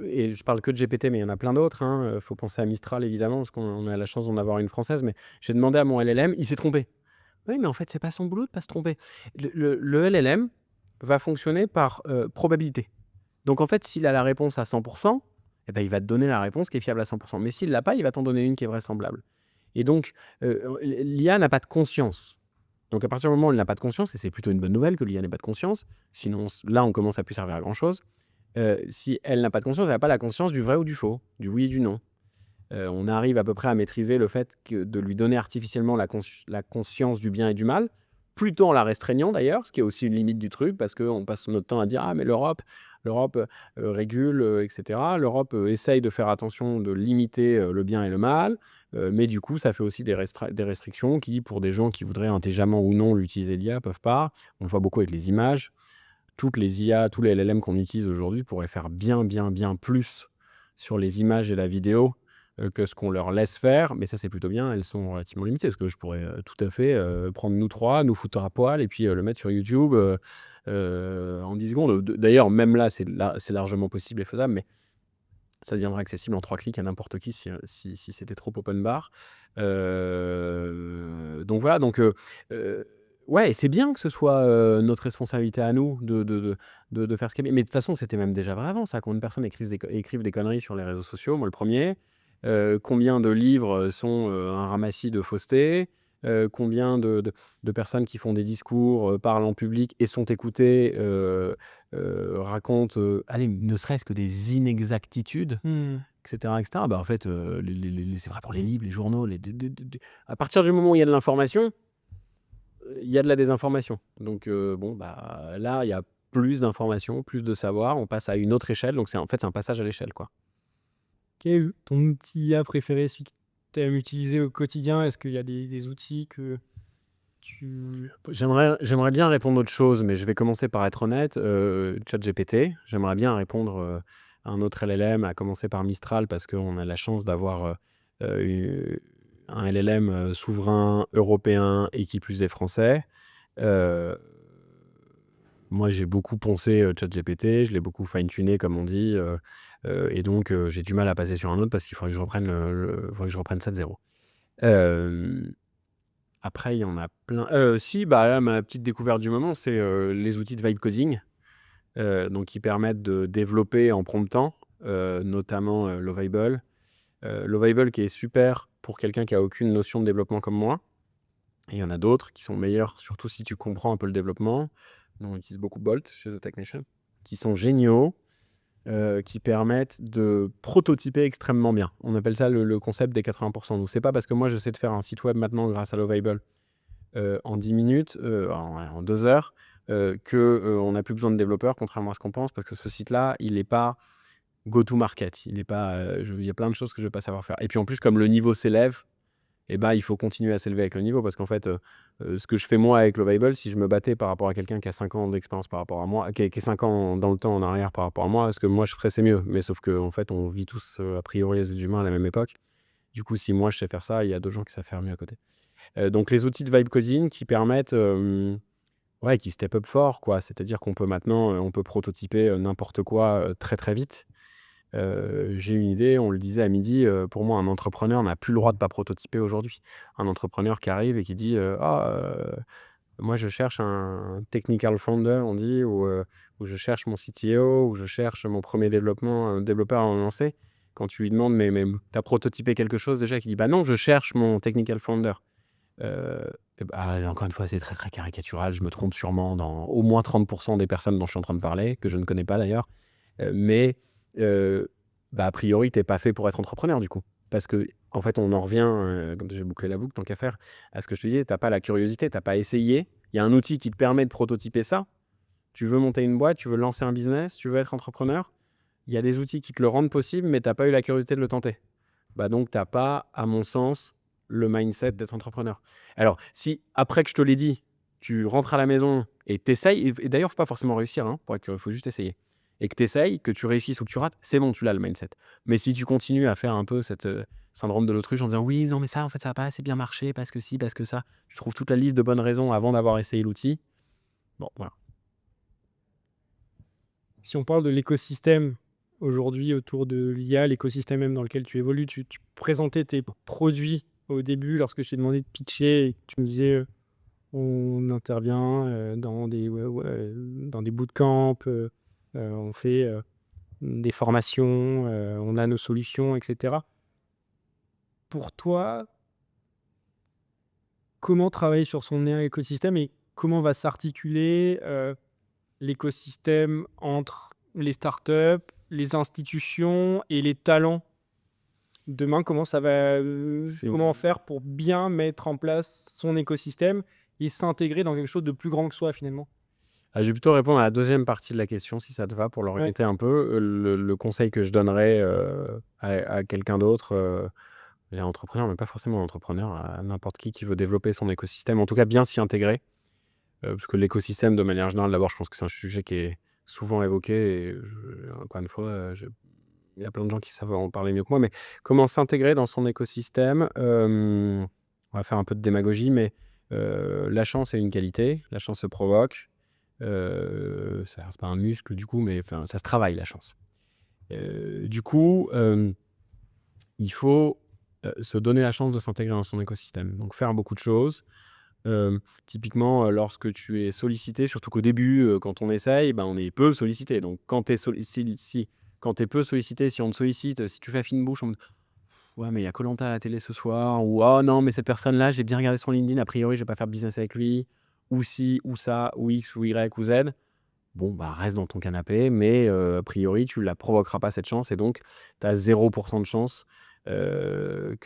et je parle que de GPT, mais il y en a plein d'autres, hein, faut penser à Mistral évidemment, parce qu'on a la chance d'en avoir une française, mais j'ai demandé à mon LLM, il s'est trompé. Oui, mais en fait, c'est pas son boulot de pas se tromper. Le LLM va fonctionner par, probabilité. Donc en fait, s'il a la réponse à 100, il va te donner la réponse qui est fiable à 100. Mais s'il l'a pas, il va t'en donner une qui est vraisemblable. Et donc, l'IA n'a pas de conscience. Donc à partir du moment où elle n'a pas de conscience, et c'est plutôt une bonne nouvelle que l'IA n'ait pas de conscience, sinon là on commence à plus servir à grand chose. Si elle n'a pas de conscience, elle n'a pas la conscience du vrai ou du faux, du oui et du non. On arrive à peu près à maîtriser le fait de lui donner artificiellement la conscience du bien et du mal, plutôt en la restreignant d'ailleurs, ce qui est aussi une limite du truc, parce qu'on passe notre temps à dire: «Ah mais l'Europe régule, etc.» L'Europe essaye de faire attention, de limiter le bien et le mal, mais du coup ça fait aussi des restrictions qui, pour des gens qui voudraient intelligemment ou non l'utiliser l'IA, peuvent pas. On le voit beaucoup avec les images. Toutes les IA, tous les LLM qu'on utilise aujourd'hui pourraient faire bien, bien, bien plus sur les images et la vidéo, que ce qu'on leur laisse faire. Mais ça, c'est plutôt bien, elles sont relativement limitées. Parce que je pourrais, tout à fait, prendre nous 3, nous foutre à poil et puis, le mettre sur YouTube, en 10 secondes. D'ailleurs, même là, c'est largement possible et faisable, mais ça deviendra accessible en 3 clics à n'importe qui si c'était trop open bar. Donc voilà, ouais, et c'est bien que ce soit notre responsabilité à nous de faire ce qui est bien. Mais de toute façon, c'était même déjà vrai avant ça, quand une personne écrive des conneries sur les réseaux sociaux, moi le premier. Combien de livres sont un ramassis de fausseté, combien de personnes qui font des discours, parlent en public et sont écoutées, racontent, allez, ne serait-ce que des inexactitudes, etc. Bah, en fait, c'est vrai pour les livres, les journaux, à partir du moment où il y a de l'information, il y a de la désinformation. Donc, bon, bah, là, il y a plus d'informations, plus de savoir, on passe à une autre échelle. Donc, c'est un passage à l'échelle, quoi. Quel est ton outil IA préféré, celui que tu aimes utiliser au quotidien? Est-ce qu'il y a des outils que tu J'aimerais bien répondre autre chose, mais je vais commencer par être honnête. ChatGPT, j'aimerais bien répondre à un autre LLM, à commencer par Mistral, parce qu'on a la chance d'avoir un LLM souverain, européen et qui plus est français. Euh, Moi, j'ai beaucoup poncé ChatGPT, je l'ai beaucoup fine-tuné, comme on dit, et donc j'ai du mal à passer sur un autre parce qu'il faudrait que je reprenne, faudrait que je reprenne ça de zéro. Euh, Après, il y en a plein. Si, bah là, ma petite découverte du moment, c'est les outils de vibe coding, donc qui permettent de développer en promptant, notamment Lovable. Lovable qui est super pour quelqu'un qui a aucune notion de développement comme moi. Et il y en a d'autres qui sont meilleurs, surtout si tu comprends un peu le développement. Nous, on utilise beaucoup Bolt chez The Technician, qui sont géniaux, qui permettent de prototyper extrêmement bien. On appelle ça le concept des 80%. Donc, c'est pas parce que moi, je sais de faire un site web maintenant grâce à Lovable en 10 minutes, en 2 heures, qu'on n'a plus besoin de développeurs, contrairement à ce qu'on pense, parce que ce site-là, il n'est pas go-to-market. Il y a plein de choses que je ne vais pas savoir faire. Et puis en plus, comme le niveau s'élève, eh ben, il faut continuer à s'élever avec le niveau, parce qu'en fait, ce que je fais moi avec Lovable, si je me battais par rapport à quelqu'un qui a 5 ans d'expérience par rapport à moi, qui est 5 ans dans le temps en arrière par rapport à moi, ce que moi je ferais, c'est mieux. Mais sauf qu'en fait, on vit tous, a priori, les êtres humains à la même époque. Du coup, si moi je sais faire ça, il y a d'autres gens qui savent faire mieux à côté. Donc les outils de vibe coding qui permettent, ouais, qui step up fort, quoi. C'est-à-dire qu'on peut maintenant, on peut prototyper n'importe quoi très très vite. J'ai une idée, on le disait à midi, pour moi, un entrepreneur n'a plus le droit de pas prototyper aujourd'hui. Un entrepreneur qui arrive et qui dit moi je cherche un technical founder, on dit, ou je cherche mon CTO, ou je cherche mon premier développeur à lancer. Quand tu lui demandes, mais tu as prototypé quelque chose déjà, qui dit bah non, je cherche mon technical founder. Et bah, encore une fois, c'est très, très caricatural. Je me trompe sûrement dans au moins 30% des personnes dont je suis en train de parler, que je ne connais pas d'ailleurs. Mais bah, a priori, tu n'es pas fait pour être entrepreneur du coup. Parce que, en fait, on en revient, comme j'ai bouclé la boucle, tant qu'à faire, à ce que je te disais, tu n'as pas la curiosité, tu n'as pas essayé. Il y a un outil qui te permet de prototyper ça. Tu veux monter une boîte, tu veux lancer un business, tu veux être entrepreneur. Il y a des outils qui te le rendent possible, mais tu n'as pas eu la curiosité de le tenter. Bah donc, tu n'as pas, à mon sens, le mindset d'être entrepreneur. Alors, si après que je te l'ai dit, tu rentres à la maison et t'essayes, et d'ailleurs, il ne faut pas forcément réussir, hein, il faut juste essayer, et que tu essayes, que tu réussisses ou que tu rates, c'est bon, tu l'as le mindset. Mais si tu continues à faire un peu cette syndrome de l'autruche en disant oui, non, mais ça, en fait, ça n'a pas assez bien marché, parce que si, parce que ça, tu trouves toute la liste de bonnes raisons avant d'avoir essayé l'outil. Bon, voilà. Si on parle de l'écosystème aujourd'hui autour de l'IA, l'écosystème même dans lequel tu évolues, tu présentais tes produits au début lorsque je t'ai demandé de pitcher et que tu me disais on intervient dans des bootcamps, on fait des formations, on a nos solutions, etc. Pour toi, comment travailler sur son écosystème et comment va s'articuler l'écosystème entre les startups, les institutions et les talents? Demain, comment ça va, comment faire pour bien mettre en place son écosystème et s'intégrer dans quelque chose de plus grand que soi finalement? Je vais plutôt répondre à la deuxième partie de la question, si ça te va, pour l'orienter un peu. Le conseil que je donnerais à quelqu'un d'autre, les entrepreneurs, mais pas forcément entrepreneur, à n'importe qui veut développer son écosystème, en tout cas bien s'y intégrer. Parce que l'écosystème, de manière générale, d'abord, je pense que c'est un sujet qui est souvent évoqué. Et encore une fois, il y a plein de gens qui savent en parler mieux que moi. Mais comment s'intégrer dans son écosystème, on va faire un peu de démagogie, mais la chance est une qualité. La chance se provoque. C'est pas un muscle, du coup, mais ça se travaille, la chance. Du coup, il faut se donner la chance de s'intégrer dans son écosystème. Donc, faire beaucoup de choses. Typiquement, lorsque tu es sollicité, surtout qu'au début, quand on essaye, ben, on est peu sollicité. Donc quand tu es quand tu peu sollicité, si on te sollicite, si tu fais fine bouche en mode: «Ouais, mais il y a koh à la télé ce soir» ou «Oh non, mais cette personne-là, j'ai bien regardé son LinkedIn, a priori, je vais pas faire business avec lui» ou ci ou ça ou X ou Y ou Z. Bon, bah, reste dans ton canapé, mais a priori, tu la provoqueras pas cette chance et donc tu as 0 de chance, que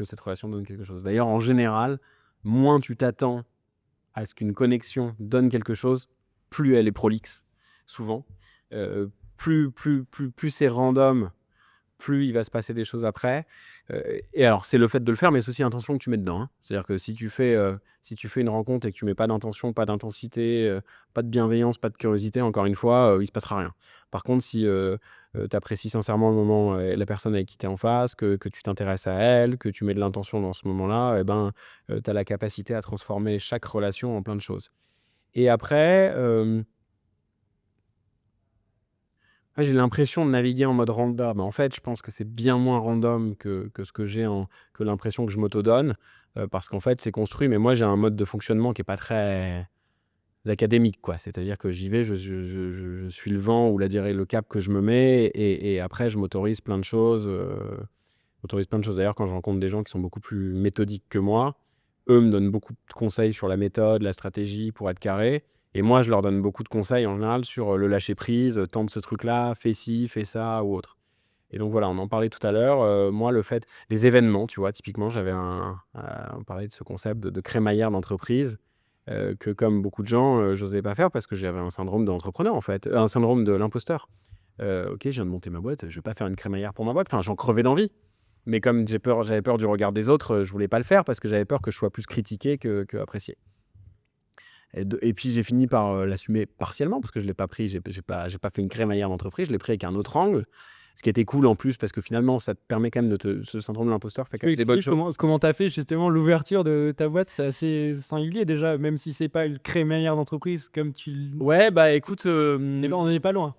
cette relation donne quelque chose. D'ailleurs, en général, moins tu t'attends à ce qu'une connexion donne quelque chose, plus elle est prolixe, souvent. Plus c'est random, plus il va se passer des choses après. Et alors, c'est le fait de le faire, mais c'est aussi l'intention que tu mets dedans, hein. C'est-à-dire que si tu fais une rencontre et que tu mets pas d'intention, pas d'intensité, pas de bienveillance, pas de curiosité, encore une fois, il se passera rien. Par contre, si, tu apprécies sincèrement le moment et la personne avec qui tu es en face, que tu t'intéresses à elle, que tu mets de l'intention dans ce moment-là, et ben, tu as la capacité à transformer chaque relation en plein de choses. Et après, ouais, j'ai l'impression de naviguer en mode random. En fait, je pense que c'est bien moins random que ce que l'impression que je m'auto-donne, parce qu'en fait, c'est construit. Mais moi, j'ai un mode de fonctionnement qui est pas très académique, quoi. C'est-à-dire que j'y vais, je suis le vent ou le cap que je me mets et après je m'autorise plein de choses, D'ailleurs, quand je rencontre des gens qui sont beaucoup plus méthodiques que moi, eux me donnent beaucoup de conseils sur la méthode, la stratégie pour être carré. Et moi, je leur donne beaucoup de conseils en général sur le lâcher prise, tente ce truc-là, fais ci, fais ça ou autre. Et donc voilà, on en parlait tout à l'heure. Moi, les événements, tu vois, typiquement, on parlait de ce concept de crémaillère d'entreprise, que comme beaucoup de gens, j'osais pas faire parce que j'avais un syndrome de l'entrepreneur, en fait, un syndrome de l'imposteur. Ok, je viens de monter ma boîte, je vais pas faire une crémaillère pour ma boîte. Enfin, j'en crevais d'envie. Mais comme j'avais peur du regard des autres, je voulais pas le faire parce que j'avais peur que je sois plus critiqué que apprécié. Et puis j'ai fini par, l'assumer partiellement parce que je l'ai pas pris, j'ai pas fait une crémaillère d'entreprise, je l'ai pris avec un autre angle. Ce qui était cool en plus parce que finalement ça te permet quand même ce syndrome de l'imposteur fait quand Tu même peux des bonnes expliquer choses. comment tu as fait justement l'ouverture de ta boîte? C'est assez singulier déjà, même si c'est pas une crémaillère d'entreprise comme tu l Ouais, bah, écoute, on en est pas loin.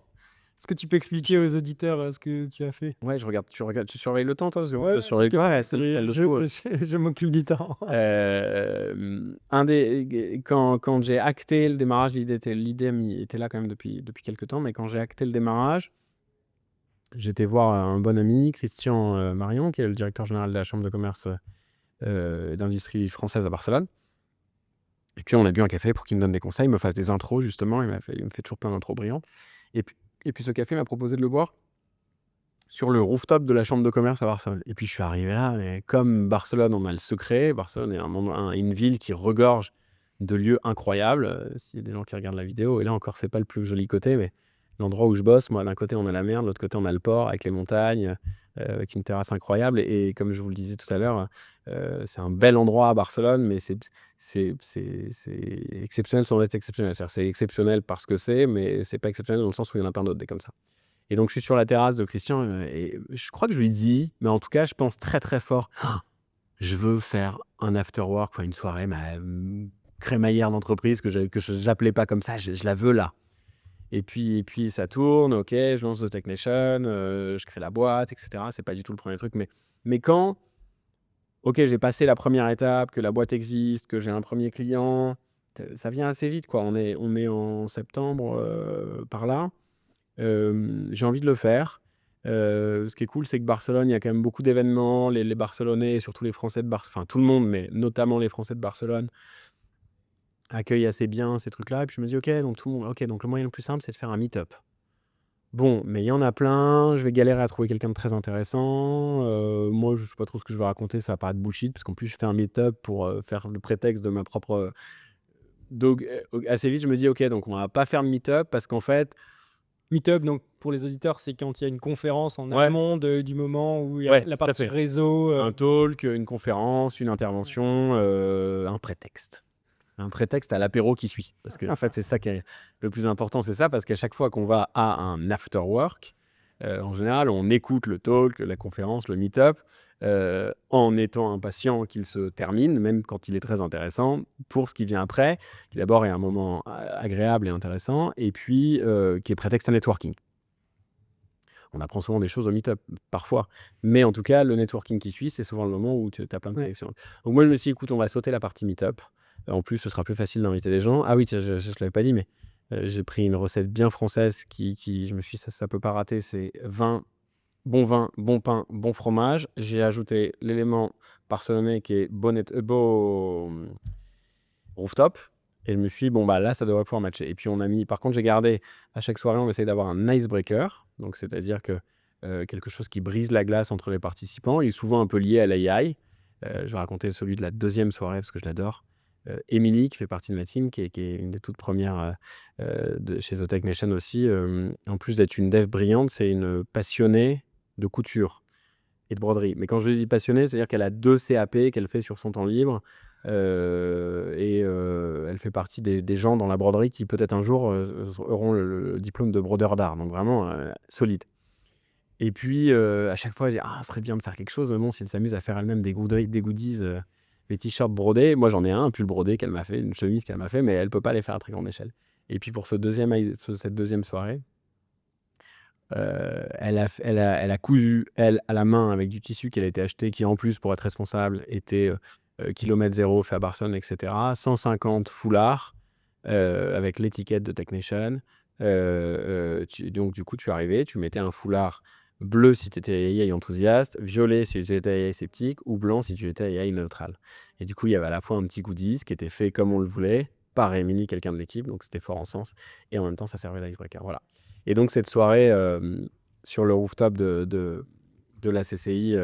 Est-ce que tu peux expliquer aux auditeurs, ce que tu as fait? ouais, tu surveilles le temps toi? Parce que moi Ouais, je ouais, surveille pas, c'est je le trou. je m'occupe du temps. Un des quand j'ai acté le démarrage, l'idée était là quand même depuis quelque temps, mais quand j'ai acté le démarrage, j'étais voir un bon ami, Christian, Marion, qui est le directeur général de la chambre de commerce, d'industrie française à Barcelone. Et puis on a bu un café pour qu'il me donne des conseils, me fasse des intros justement, il me fait toujours plein d'intros brillants. Et puis ce café m'a proposé de le boire sur le rooftop de la chambre de commerce à Barcelone. Et puis je suis arrivé là, mais comme Barcelone, on a le secret. Barcelone est une ville qui regorge de lieux incroyables. S'il y a des gens qui regardent la vidéo, et là encore, c'est pas le plus joli côté, mais l'endroit où je bosse, moi, d'un côté, on a la mer, de l'autre côté, on a le port avec les montagnes, avec une terrasse incroyable. Et comme je vous le disais tout à l'heure, c'est un bel endroit à Barcelone, mais c'est exceptionnel sans être exceptionnel. C'est-à-dire, c'est exceptionnel parce que mais c'est pas exceptionnel dans le sens où il y en a plein d'autres des comme ça. Et donc, je suis sur la terrasse de Christian, et je crois que je lui dis, mais en tout cas, je pense très, très fort: «Ah, je veux faire un after work, enfin une soirée, crémaillère d'entreprise que j'appelais pas comme ça, je la veux là». Et puis ça tourne, OK, je lance The Tech Nation, je crée la boîte et cetera. C'est pas du tout le premier truc, mais quand, OK, j'ai passé la première étape, que la boîte existe, que j'ai un premier client, ça vient assez vite, quoi. On est en septembre, par là. J'ai envie de le faire. Ce qui est cool, c'est que Barcelone, il y a quand même beaucoup d'événements. Les Barcelonais et surtout les Français de Barcelone, enfin tout le monde, mais notamment les Français de Barcelone, accueillent assez bien ces trucs-là. Et puis je me dis: «OK, donc tout le monde OK, donc le moyen le plus simple, c'est de faire un meet-up». Bon, mais il y en a plein, je vais galérer à trouver quelqu'un de très intéressant. Moi, je sais pas trop ce que je vais raconter, ça va paraître bullshit parce qu'en plus je fais un meet-up pour, faire le prétexte de ma propre, donc assez vite je me dis: «OK, donc on va pas faire de meet-up parce qu'en fait». Meetup, donc pour les auditeurs, c'est quand il y a une conférence en Ouais, amont du moment où il y a ouais, la tout à partie fait. réseau, Un talk, une conférence, une intervention, un prétexte. Un prétexte à l'apéro qui suit. Parce qu'en fait, c'est ça qui est le plus important, c'est ça, parce qu'à chaque fois qu'on va à un after work, en général, on écoute le talk, la conférence, le meet-up, en étant impatient qu'il se termine, même quand il est très intéressant, pour ce qui vient après, qui d'abord est un moment agréable et intéressant, et puis qui est prétexte à networking. On apprend souvent des choses au meet-up, parfois. Mais en tout cas, le networking qui suit, c'est souvent le moment où tu as plein de Ouais. connexions. Donc moi, je me suis dit, écoute, on va sauter la partie meet-up. En plus, ce sera plus facile d'inviter des gens. Ah oui, tiens, je ne l'avais pas dit, mais j'ai pris une recette bien française qui je me suis dit, ça peut pas rater. C'est vin, bon pain, bon fromage. J'ai ajouté l'élément parsemé qui est beau rooftop. Et je me suis dit, bon, bah là, ça devrait pouvoir matcher. Et puis, par contre, j'ai gardé, à chaque soirée, on essaye d'avoir un icebreaker. Donc, c'est-à-dire que quelque chose qui brise la glace entre les participants. Il est souvent un peu lié à l'AI. Je vais raconter celui de la deuxième soirée parce que je l'adore. Émilie, qui fait partie de ma team, qui est une des toutes premières chez The Tech Nation aussi. En plus d'être une dev brillante, c'est une passionnée de couture et de broderie. Mais quand je dis passionnée, c'est-à-dire qu'elle a 2 CAP qu'elle fait sur son temps libre. Elle fait partie des gens dans la broderie qui peut-être un jour auront le diplôme de brodeur d'art. Donc vraiment solide. Et puis à chaque fois, elle dit « Ah, ce serait bien de faire quelque chose. » Mais bon, si elle s'amuse à faire elle-même des goodies, des t-shirts brodés. Moi, j'en ai un pull brodé qu'elle m'a fait, une chemise qu'elle m'a fait, mais elle peut pas les faire à très grande échelle. Et puis pour cette deuxième soirée, elle a cousu, elle, à la main, avec du tissu qu'elle a été acheté, qui en plus, pour être responsable, était kilomètre zéro, fait à Barcelone, etc. 150 foulards avec l'étiquette de Tech Nation. Donc, du coup, tu arrivais, tu mettais un foulard bleu si tu étais AI enthousiaste, violet si tu étais AI sceptique, ou blanc si tu étais AI neutral. Et du coup, il y avait à la fois un petit goodies qui était fait comme on le voulait, par Émilie, quelqu'un de l'équipe, donc c'était fort en sens, et en même temps, ça servait d'icebreaker. Voilà. Et donc, cette soirée sur le rooftop de la CCI,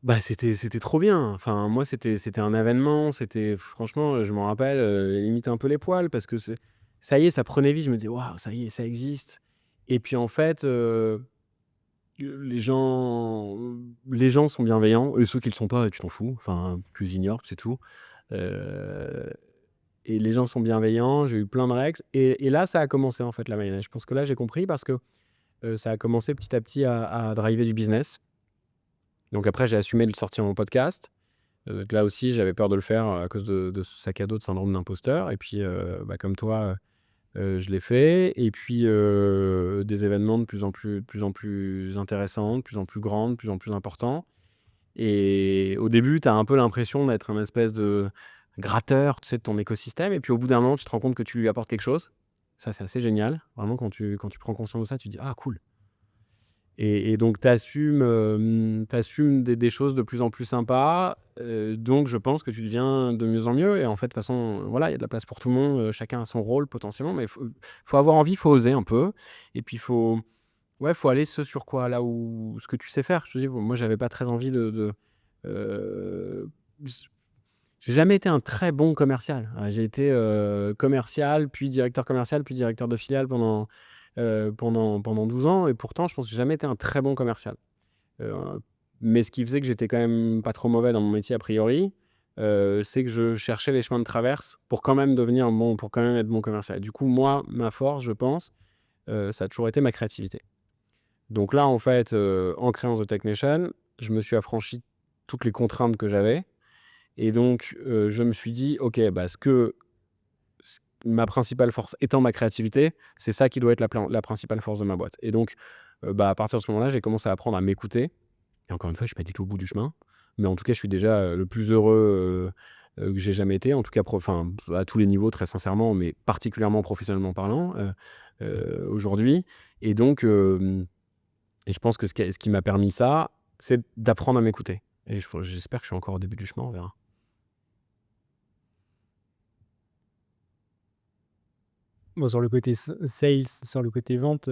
bah, c'était trop bien. Enfin, moi, c'était un événement. Franchement, je m'en rappelle, limite un peu les poils parce que ça y est, ça prenait vie. Je me disais, waouh, ça y est, ça existe. Et puis, en fait, les gens sont bienveillants. Et ceux qui le sont pas, tu t'en fous. Enfin, tu les ignores, c'est tout. Euh, et les gens sont bienveillants. J'ai eu plein de rex. Et là, ça a commencé, en fait, la mayonnaise. Je pense que là, j'ai compris parce que ça a commencé petit à petit à driver du business. Donc après, j'ai assumé de le sortir en podcast. Là aussi, j'avais peur de le faire à cause de ce sac à dos de syndrome d'imposteur. Et puis, comme toi, je l'ai fait. Et puis, des événements de plus en plus intéressants, de plus en plus grands, de plus en plus importants. Et au début, tu as un peu l'impression d'être un espèce de gratteur, tu sais, de ton écosystème. Et puis, au bout d'un moment, tu te rends compte que tu lui apportes quelque chose. Ça, c'est assez génial. Vraiment, quand tu prends conscience de ça, tu te dis « Ah, cool !» Et donc, tu assumes des choses de plus en plus sympas. Donc, je pense que tu deviens de mieux en mieux. Et en fait, de toute façon, voilà, il y a de la place pour tout le monde. Chacun a son rôle potentiellement. Mais faut avoir envie, il faut oser un peu. Et puis, faut aller ce que tu sais faire. Je te dis, moi, j'avais pas très envie euh, j'ai jamais été un très bon commercial. J'ai été commercial, puis directeur commercial, puis directeur de filiale pendant 12 ans. Et pourtant, je pense que j'ai jamais été un très bon commercial. Mais ce qui faisait que j'étais quand même pas trop mauvais dans mon métier a priori, c'est que je cherchais les chemins de traverse pour quand même être bon commercial. Et du coup, moi, ma force, je pense, ça a toujours été ma créativité. Donc là, en fait, en créant The Tech Nation, je me suis affranchi toutes les contraintes que j'avais. Et donc, je me suis dit, OK, bah, ma principale force étant ma créativité, c'est ça qui doit être la principale force de ma boîte. Et donc, à partir de ce moment-là, j'ai commencé à apprendre à m'écouter. Et encore une fois, je suis pas du tout au bout du chemin. Mais en tout cas, je suis déjà le plus heureux que j'ai jamais été. En tout cas, à tous les niveaux, très sincèrement, mais particulièrement professionnellement parlant, aujourd'hui. Et donc, et je pense que ce qui m'a permis ça, c'est d'apprendre à m'écouter. Et j'espère que je suis encore au début du chemin, on verra. Bon, sur le côté sales, sur le côté vente,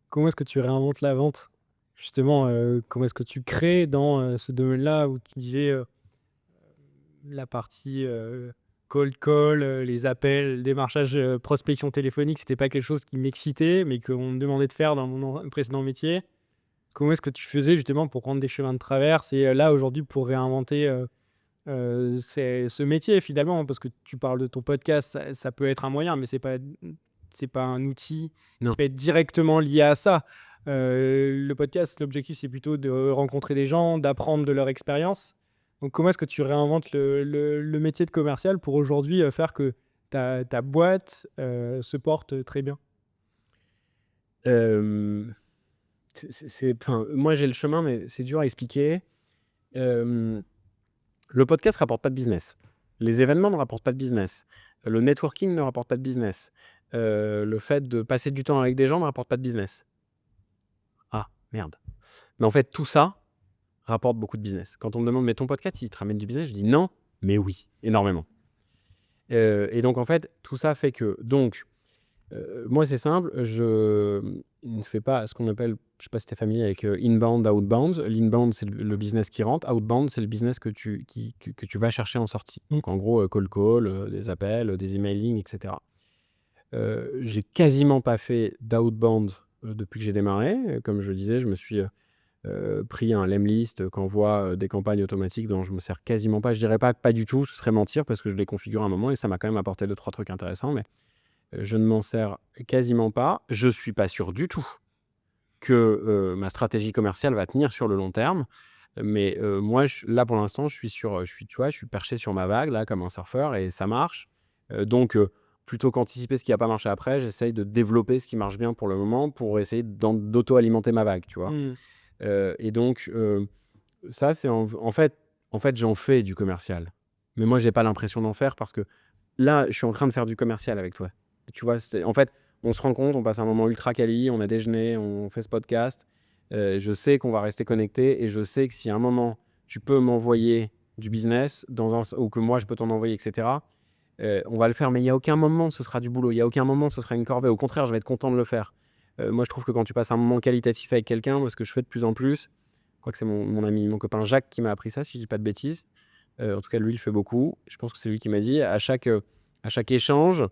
comment est-ce que tu réinventes la vente? Justement, comment est-ce que tu crées dans, ce domaine-là où tu disais, la partie, cold call, les appels, le démarchage, prospection téléphonique, c'était pas quelque chose qui m'excitait, mais qu'on me demandait de faire dans mon précédent métier. Comment est-ce que tu faisais justement pour prendre des chemins de traverse et là, aujourd'hui, pour réinventer, ce métier finalement? Parce que tu parles de ton podcast, ça peut être un moyen, mais c'est pas un outil Non. qui peut être directement lié à ça. Le podcast, l'objectif, c'est plutôt de rencontrer des gens, d'apprendre de leur expérience. Donc comment est-ce que tu réinventes le métier de commercial pour aujourd'hui, faire que ta boîte, se porte très bien? Hem, enfin, moi, j'ai le chemin, mais c'est dur à expliquer. Hem, le podcast rapporte pas de business. Les événements ne rapportent pas de business. Le networking ne rapporte pas de business. Le fait de passer du temps avec des gens ne rapporte pas de business. Ah, merde. Mais en fait, tout ça rapporte beaucoup de business. Quand on me demande: «Mais ton podcast, il te ramène du business?» Je dis: «Non, mais oui, énormément». Et donc en fait, tout ça fait que moi, c'est simple, je ne fais pas ce qu'on appelle, je sais pas si tu es familier avec, inbound, outbound. L'inbound, c'est le business qui rentre. Outbound, c'est le business que tu vas chercher en sortie. Donc en gros, cold call, des appels, des emailing et cetera. J'ai quasiment pas fait d'outbound, depuis que j'ai démarré. Comme je le disais, je me suis, pris un Lemlist, qu'envoie, des campagnes automatiques dont je me sers quasiment pas. Je dirais pas du tout, ce serait mentir parce que je l'ai configuré à un moment et ça m'a quand même apporté 2-3 trucs intéressants, mais je ne m'en sers quasiment pas. Je suis pas sûr du tout que, ma stratégie commerciale va tenir sur le long terme, mais moi, là, pour l'instant, tu vois, je suis perché sur ma vague, là, comme un surfeur et ça marche. Donc plutôt qu'anticiper ce qui va pas marcher après, j'essaye de développer ce qui marche bien pour le moment pour essayer d'auto-alimenter ma vague, tu vois? Mmh. Et donc ça, c'est en fait, j'en fais du commercial, mais moi, j'ai pas l'impression d'en faire parce que là, je suis en train de faire du commercial avec toi. Tu vois? En fait, on se rencontre, on passe un moment ultra quali, on a déjeuné, on fait ce podcast. Je sais qu'on va rester connectés et je sais que si à un moment, tu peux m'envoyer du business ou que moi, je peux t'en envoyer et cetera, on va le faire. Mais il y a aucun moment, ce sera du boulot. Il y a aucun moment, ce sera une corvée. Au contraire, je vais être content de le faire. Moi, je trouve que quand tu passes un moment qualitatif avec quelqu'un, moi, ce que je fais de plus en plus, je crois que c'est mon ami, mon copain Jacques qui m'a appris ça, si je dis pas de bêtises. En tout cas, lui, il le fait beaucoup. Je pense que c'est lui qui m'a dit à chaque échange,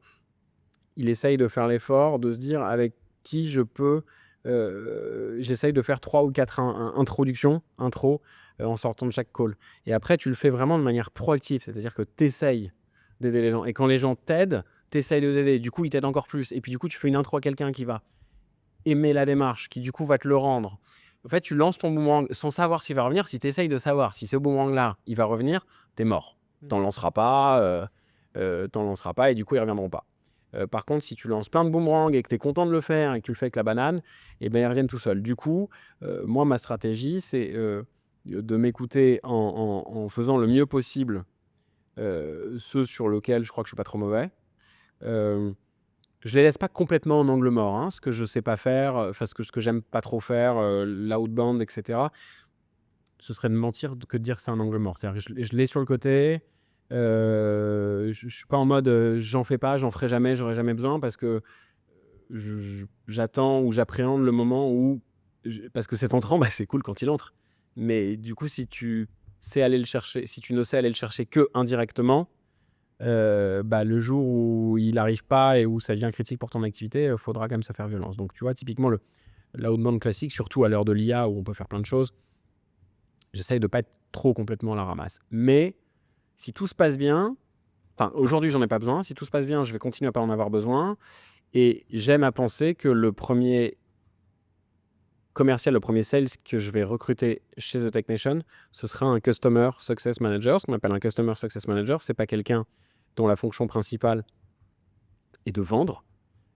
il essaye de faire l'effort de se dire avec qui je peux. J'essaye de faire 3 ou 4 introductions, intro, en sortant de chaque call. Et après, tu le fais vraiment de manière proactive, c'est-à-dire que tu essayes d'aider les gens. Et quand les gens t'aident, tu essayes de les aider. Du coup, ils t'aident encore plus. Et puis, du coup, tu fais une intro à quelqu'un qui va aimer la démarche, qui du coup va te le rendre. En fait, tu lances ton boomerang sans savoir s'il va revenir. Si tu essayes de savoir si ce boomerang-là, il va revenir, t'es mort. T'en lanceras pas, et du coup, ils reviendront pas. Par contre, si tu lances plein de boomerangs et que tu es content de le faire et que tu le fais avec la banane, eh ben, ils reviennent tout seuls. Du coup, moi, ma stratégie, c'est de m'écouter en faisant le mieux possible ceux sur lesquels je crois que je suis pas trop mauvais. Euh, je les laisse pas complètement en angle mort, hein, ce que je sais pas faire, enfin ce que j'aime pas trop faire, l'outbound et cetera. Ce serait de mentir que de dire que c'est un angle mort. C'est-à-dire que je l'ai sur le côté, je suis pas en mode, j'en fais pas, j'en ferai jamais, j'aurai jamais besoin parce que j'attends ou j'appréhende le moment où parce que cet entrant, bah, c'est cool quand il entre. Mais du coup, si tu ne sais aller le chercher que indirectement, bah, le jour où il arrive pas et où ça devient critique pour ton activité, faudra quand même se faire violence. Donc tu vois, typiquement l'outbound classique, surtout à l'heure de l'IA où on peut faire plein de choses, j'essaye de pas être trop complètement à la ramasse. Mais si tout se passe bien, enfin aujourd'hui j'en ai pas besoin, si tout se passe bien, je vais continuer à pas en avoir besoin et j'aime à penser que le premier commercial, le premier sales que je vais recruter chez The Tech Nation, ce sera un Customer Success Manager. Ce qu'on appelle un Customer Success Manager, c'est pas quelqu'un dont la fonction principale est de vendre,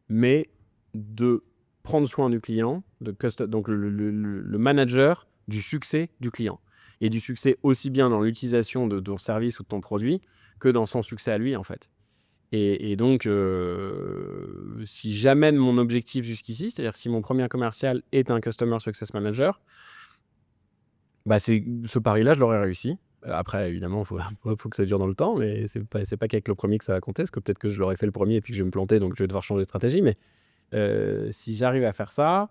mais de prendre soin du client, donc le manager du succès du client. Et du succès aussi bien dans l'utilisation de ton service ou de ton produit que dans son succès à lui, en fait. Et donc, si j'amène mon objectif jusqu'ici, c'est-à-dire si mon premier commercial est un Customer Success Manager, bah ce pari-là, je l'aurais réussi. Après, évidemment, faut que ça dure dans le temps, mais c'est pas qu'avec le premier que ça va compter, parce que peut-être que je l'aurais fait le premier et puis que je vais me planter, donc je vais devoir changer de stratégie. Mais si j'arrive à faire ça,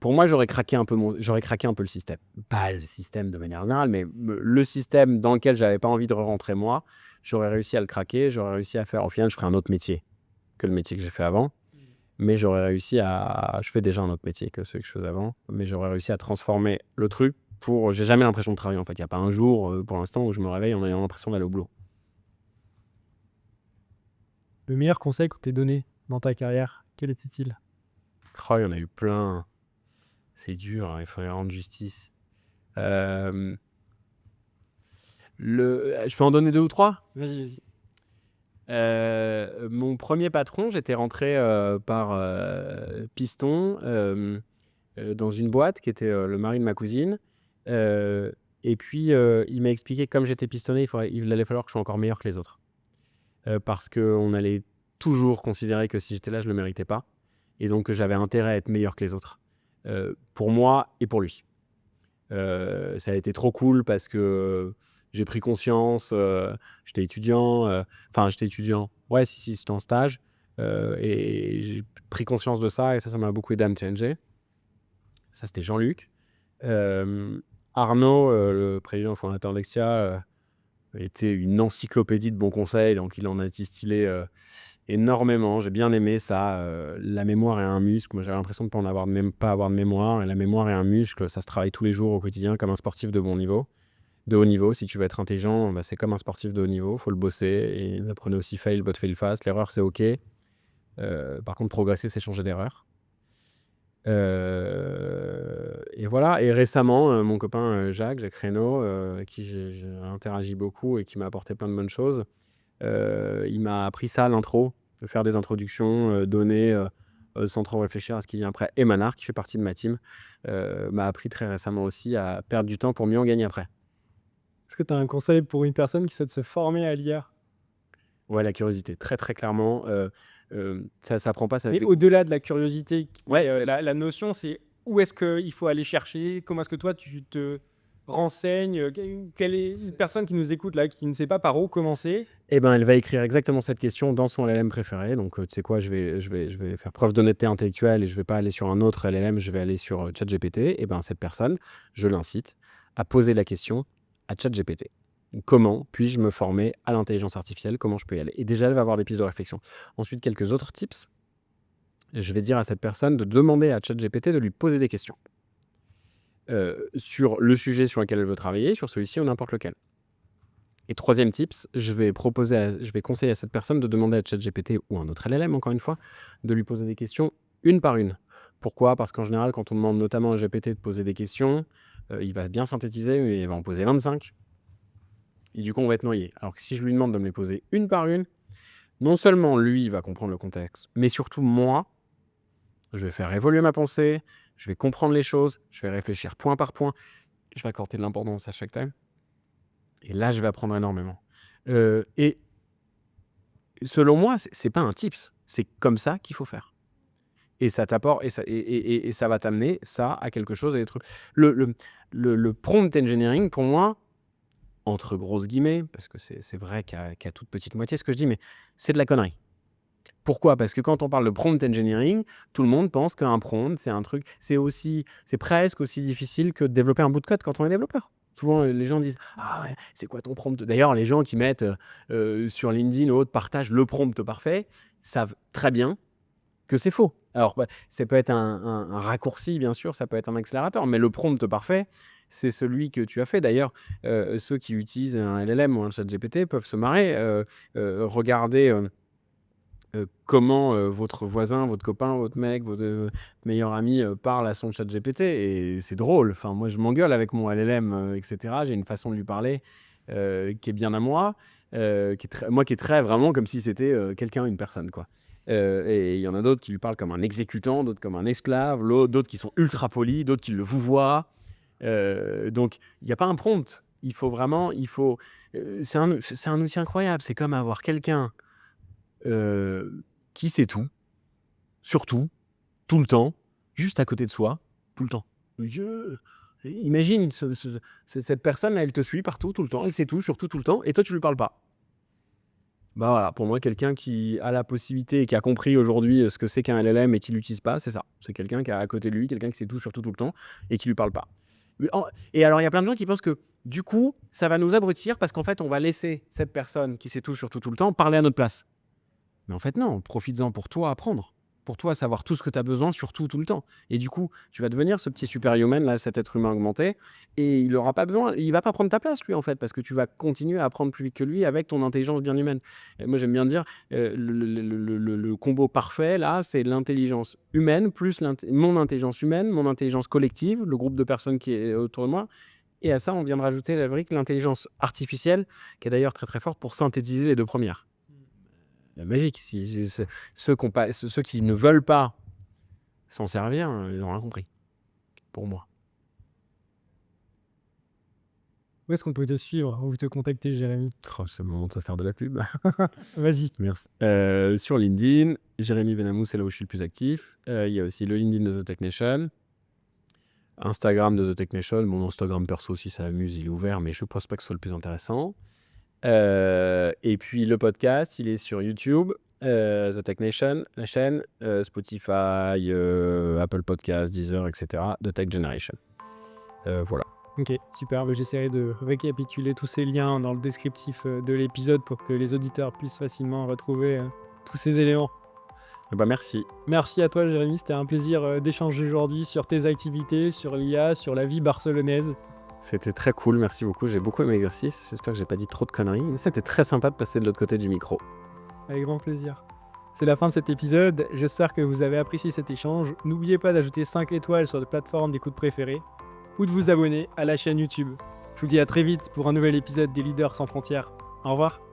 pour moi, j'aurais craqué un peu le système. Pas le système de manière générale, mais le système dans lequel j'avais pas envie de rentrer moi, j'aurais réussi à le craquer, j'aurais réussi à faire. Au final, je ferais un autre métier que le métier que j'ai fait avant, mais j'aurais réussi à. Je fais déjà un autre métier que celui que je faisais avant, mais j'aurais réussi à transformer le truc pour. J'ai jamais l'impression de travailler en fait. Il n'y a pas un jour pour l'instant où je me réveille en ayant l'impression d'aller au boulot. Le meilleur conseil qu'on t'ait donné dans ta carrière, quel était-il? Oh, il y en a eu plein. C'est dur, hein, il faudrait rendre justice. Je peux en donner 2 ou 3? Vas-y, vas-y. Mon premier patron, j'étais rentré par piston dans une boîte qui était le mari de ma cousine. Et puis, il m'a expliqué que comme j'étais pistonné, il allait falloir que je sois encore meilleur que les autres. Parce qu'on allait toujours considérer que si j'étais là, je ne le méritais pas. Et donc, que j'avais intérêt à être meilleur que les autres. Pour moi et pour lui. Ça a été trop cool parce que j'ai pris conscience. J'étais étudiant. J'étais étudiant. Ouais, si, c'était en stage. Et j'ai pris conscience de ça. Et ça m'a beaucoup aidé à me changer. Ça, c'était Jean-Luc. Arnaud, le président fondateur d'Extia, était une encyclopédie de bons conseils. Donc, il en a distillé énormément. J'ai bien aimé ça. La mémoire est un muscle. Moi, j'avais l'impression de pas avoir de mémoire. Et la mémoire est un muscle. Ça se travaille tous les jours au quotidien comme un sportif de haut niveau. Si tu veux être intelligent, c'est comme un sportif de haut niveau. Il faut le bosser. Et apprenez aussi fail, but fail fast. L'erreur, c'est OK. Par contre, progresser, c'est changer d'erreur. Et voilà. Et récemment, mon copain Jacques Reynaud, avec qui j'ai interagi beaucoup et qui m'a apporté plein de bonnes choses, il m'a appris ça, l'intro, de faire des introductions, donner sans trop réfléchir à ce qui vient après. Et Manar, qui fait partie de ma team, m'a appris très récemment aussi à perdre du temps pour mieux en gagner après. Est-ce que tu as un conseil pour une personne qui souhaite se former à l'IA? Ouais, la curiosité, très très clairement. Ça s'apprend pas, ça Mais fait... au-delà de la curiosité, Ouais, la notion, c'est où est-ce qu'il faut aller chercher? Comment est-ce que toi, tu te renseignes? Quelle est cette personne qui nous écoute là, qui ne sait pas par où commencer? Eh ben, elle va écrire exactement cette question dans son LLM préféré. Donc, tu sais quoi, je vais faire preuve d'honnêteté intellectuelle et je vais pas aller sur un autre LLM, je vais aller sur ChatGPT. Eh ben, cette personne, je l'incite à poser la question à ChatGPT. Comment puis-je me former à l'intelligence artificielle? Comment je peux y aller? Et déjà, elle va avoir des pistes de réflexion. Ensuite, quelques autres tips. Je vais dire à cette personne de demander à ChatGPT de lui poser des questions sur le sujet sur lequel elle veut travailler, sur celui-ci ou n'importe lequel. Et troisième tips, je vais conseiller à cette personne de demander à ChatGPT ou un autre LLM, encore une fois, de lui poser des questions une par une. Pourquoi? Parce qu'en général, quand on demande notamment à GPT de poser des questions, il va bien synthétiser, mais il va en poser 25. Et du coup, on va être noyé. Alors que si je lui demande de me les poser une par une, non seulement lui il va comprendre le contexte, mais surtout moi, je vais faire évoluer ma pensée, je vais comprendre les choses, je vais réfléchir point par point, je vais accorder de l'importance à chaque thème. Et là, je vais apprendre énormément. Et selon moi, c'est pas un tips, c'est comme ça qu'il faut faire. Et ça t'apporte, et ça va t'amener ça à quelque chose à être. Le prompt engineering, pour moi, entre grosses guillemets, parce que c'est vrai qu'à toute petite moitié ce que je dis, mais c'est de la connerie. Pourquoi? Parce que quand on parle de prompt engineering, tout le monde pense qu'un prompt, c'est un truc, c'est presque aussi difficile que de développer un bout de code quand on est développeur. Souvent, les gens disent « Ah ouais, c'est quoi ton prompt ?» D'ailleurs, les gens qui mettent sur LinkedIn ou autre, partagent le prompt parfait, savent très bien que c'est faux. Alors, ça peut être un raccourci, bien sûr, ça peut être un accélérateur, mais le prompt parfait, c'est celui que tu as fait. D'ailleurs, ceux qui utilisent un LLM ou un ChatGPT peuvent se marrer. Regardez comment votre voisin, votre copain, votre mec, votre meilleur ami parle à son ChatGPT, et c'est drôle. Enfin, moi, je m'engueule avec mon LLM, etc. J'ai une façon de lui parler qui est bien à moi, qui est très vraiment comme si c'était quelqu'un, une personne, quoi. Et il y en a d'autres qui lui parlent comme un exécutant, d'autres comme un esclave, d'autres qui sont ultra polis, d'autres qui le vouvoient. Donc, il n'y a pas un prompt. Il faut vraiment, c'est un outil incroyable. C'est comme avoir quelqu'un qui sait tout, surtout, tout le temps, juste à côté de soi, tout le temps. Imagine cette personne-là, elle te suit partout, tout le temps, elle sait tout, surtout tout le temps, et toi, tu lui parles pas. Bah voilà, pour moi, quelqu'un qui a la possibilité et qui a compris aujourd'hui ce que c'est qu'un LLM et qui l'utilise pas, c'est ça. C'est quelqu'un qui a à côté de lui, quelqu'un qui sait tout, surtout tout le temps, et qui lui parle pas. Et alors, il y a plein de gens qui pensent que, du coup, ça va nous abrutir parce qu'en fait, on va laisser cette personne qui sait tout, surtout tout le temps, parler à notre place. Mais en fait, non, profites-en pour toi apprendre. Pour toi savoir tout ce que tu as besoin, surtout tout le temps. Et du coup, tu vas devenir ce petit superhuman, là, cet être humain augmenté, et il aura pas besoin, il va pas prendre ta place, lui, en fait, parce que tu vas continuer à apprendre plus vite que lui avec ton intelligence bien humaine. Et moi, j'aime bien dire, le combo parfait, là, c'est l'intelligence humaine plus mon intelligence humaine, mon intelligence collective, le groupe de personnes qui est autour de moi. Et à ça, on vient de rajouter la brique, l'intelligence artificielle, qui est d'ailleurs très très forte pour synthétiser les deux premières. magique. Ceux qui ne veulent pas s'en servir, ils n'ont rien compris, pour moi. Où est-ce qu'on peut te suivre ou te contacter, Jérémy? Oh, c'est le moment de se faire de la pub. Vas-y. Merci. Sur LinkedIn, Jérémy Benamou, c'est là où je suis le plus actif. Il y a aussi le LinkedIn de The Tech Nation. Instagram de The Tech Nation. Mon Instagram perso, si ça amuse, il est ouvert, mais je pense pas que ce soit le plus intéressant. Et puis le podcast, il est sur YouTube, The Tech Nation, la chaîne, Spotify, Apple Podcasts, Deezer, etc. The Tech Generation. Voilà. Ok, super. J'essaierai de récapituler tous ces liens dans le descriptif de l'épisode pour que les auditeurs puissent facilement retrouver tous ces éléments. Merci. Merci à toi, Jérémy. C'était un plaisir d'échanger aujourd'hui sur tes activités, sur l'IA, sur la vie barcelonaise. C'était très cool, merci beaucoup. J'ai beaucoup aimé l'exercice. J'espère que j'ai pas dit trop de conneries. Mais c'était très sympa de passer de l'autre côté du micro. Avec grand plaisir. C'est la fin de cet épisode. J'espère que vous avez apprécié cet échange. N'oubliez pas d'ajouter 5 étoiles sur votre plateforme d'écoute préférée ou de vous abonner à la chaîne YouTube. Je vous dis à très vite pour un nouvel épisode des Leaders sans frontières. Au revoir.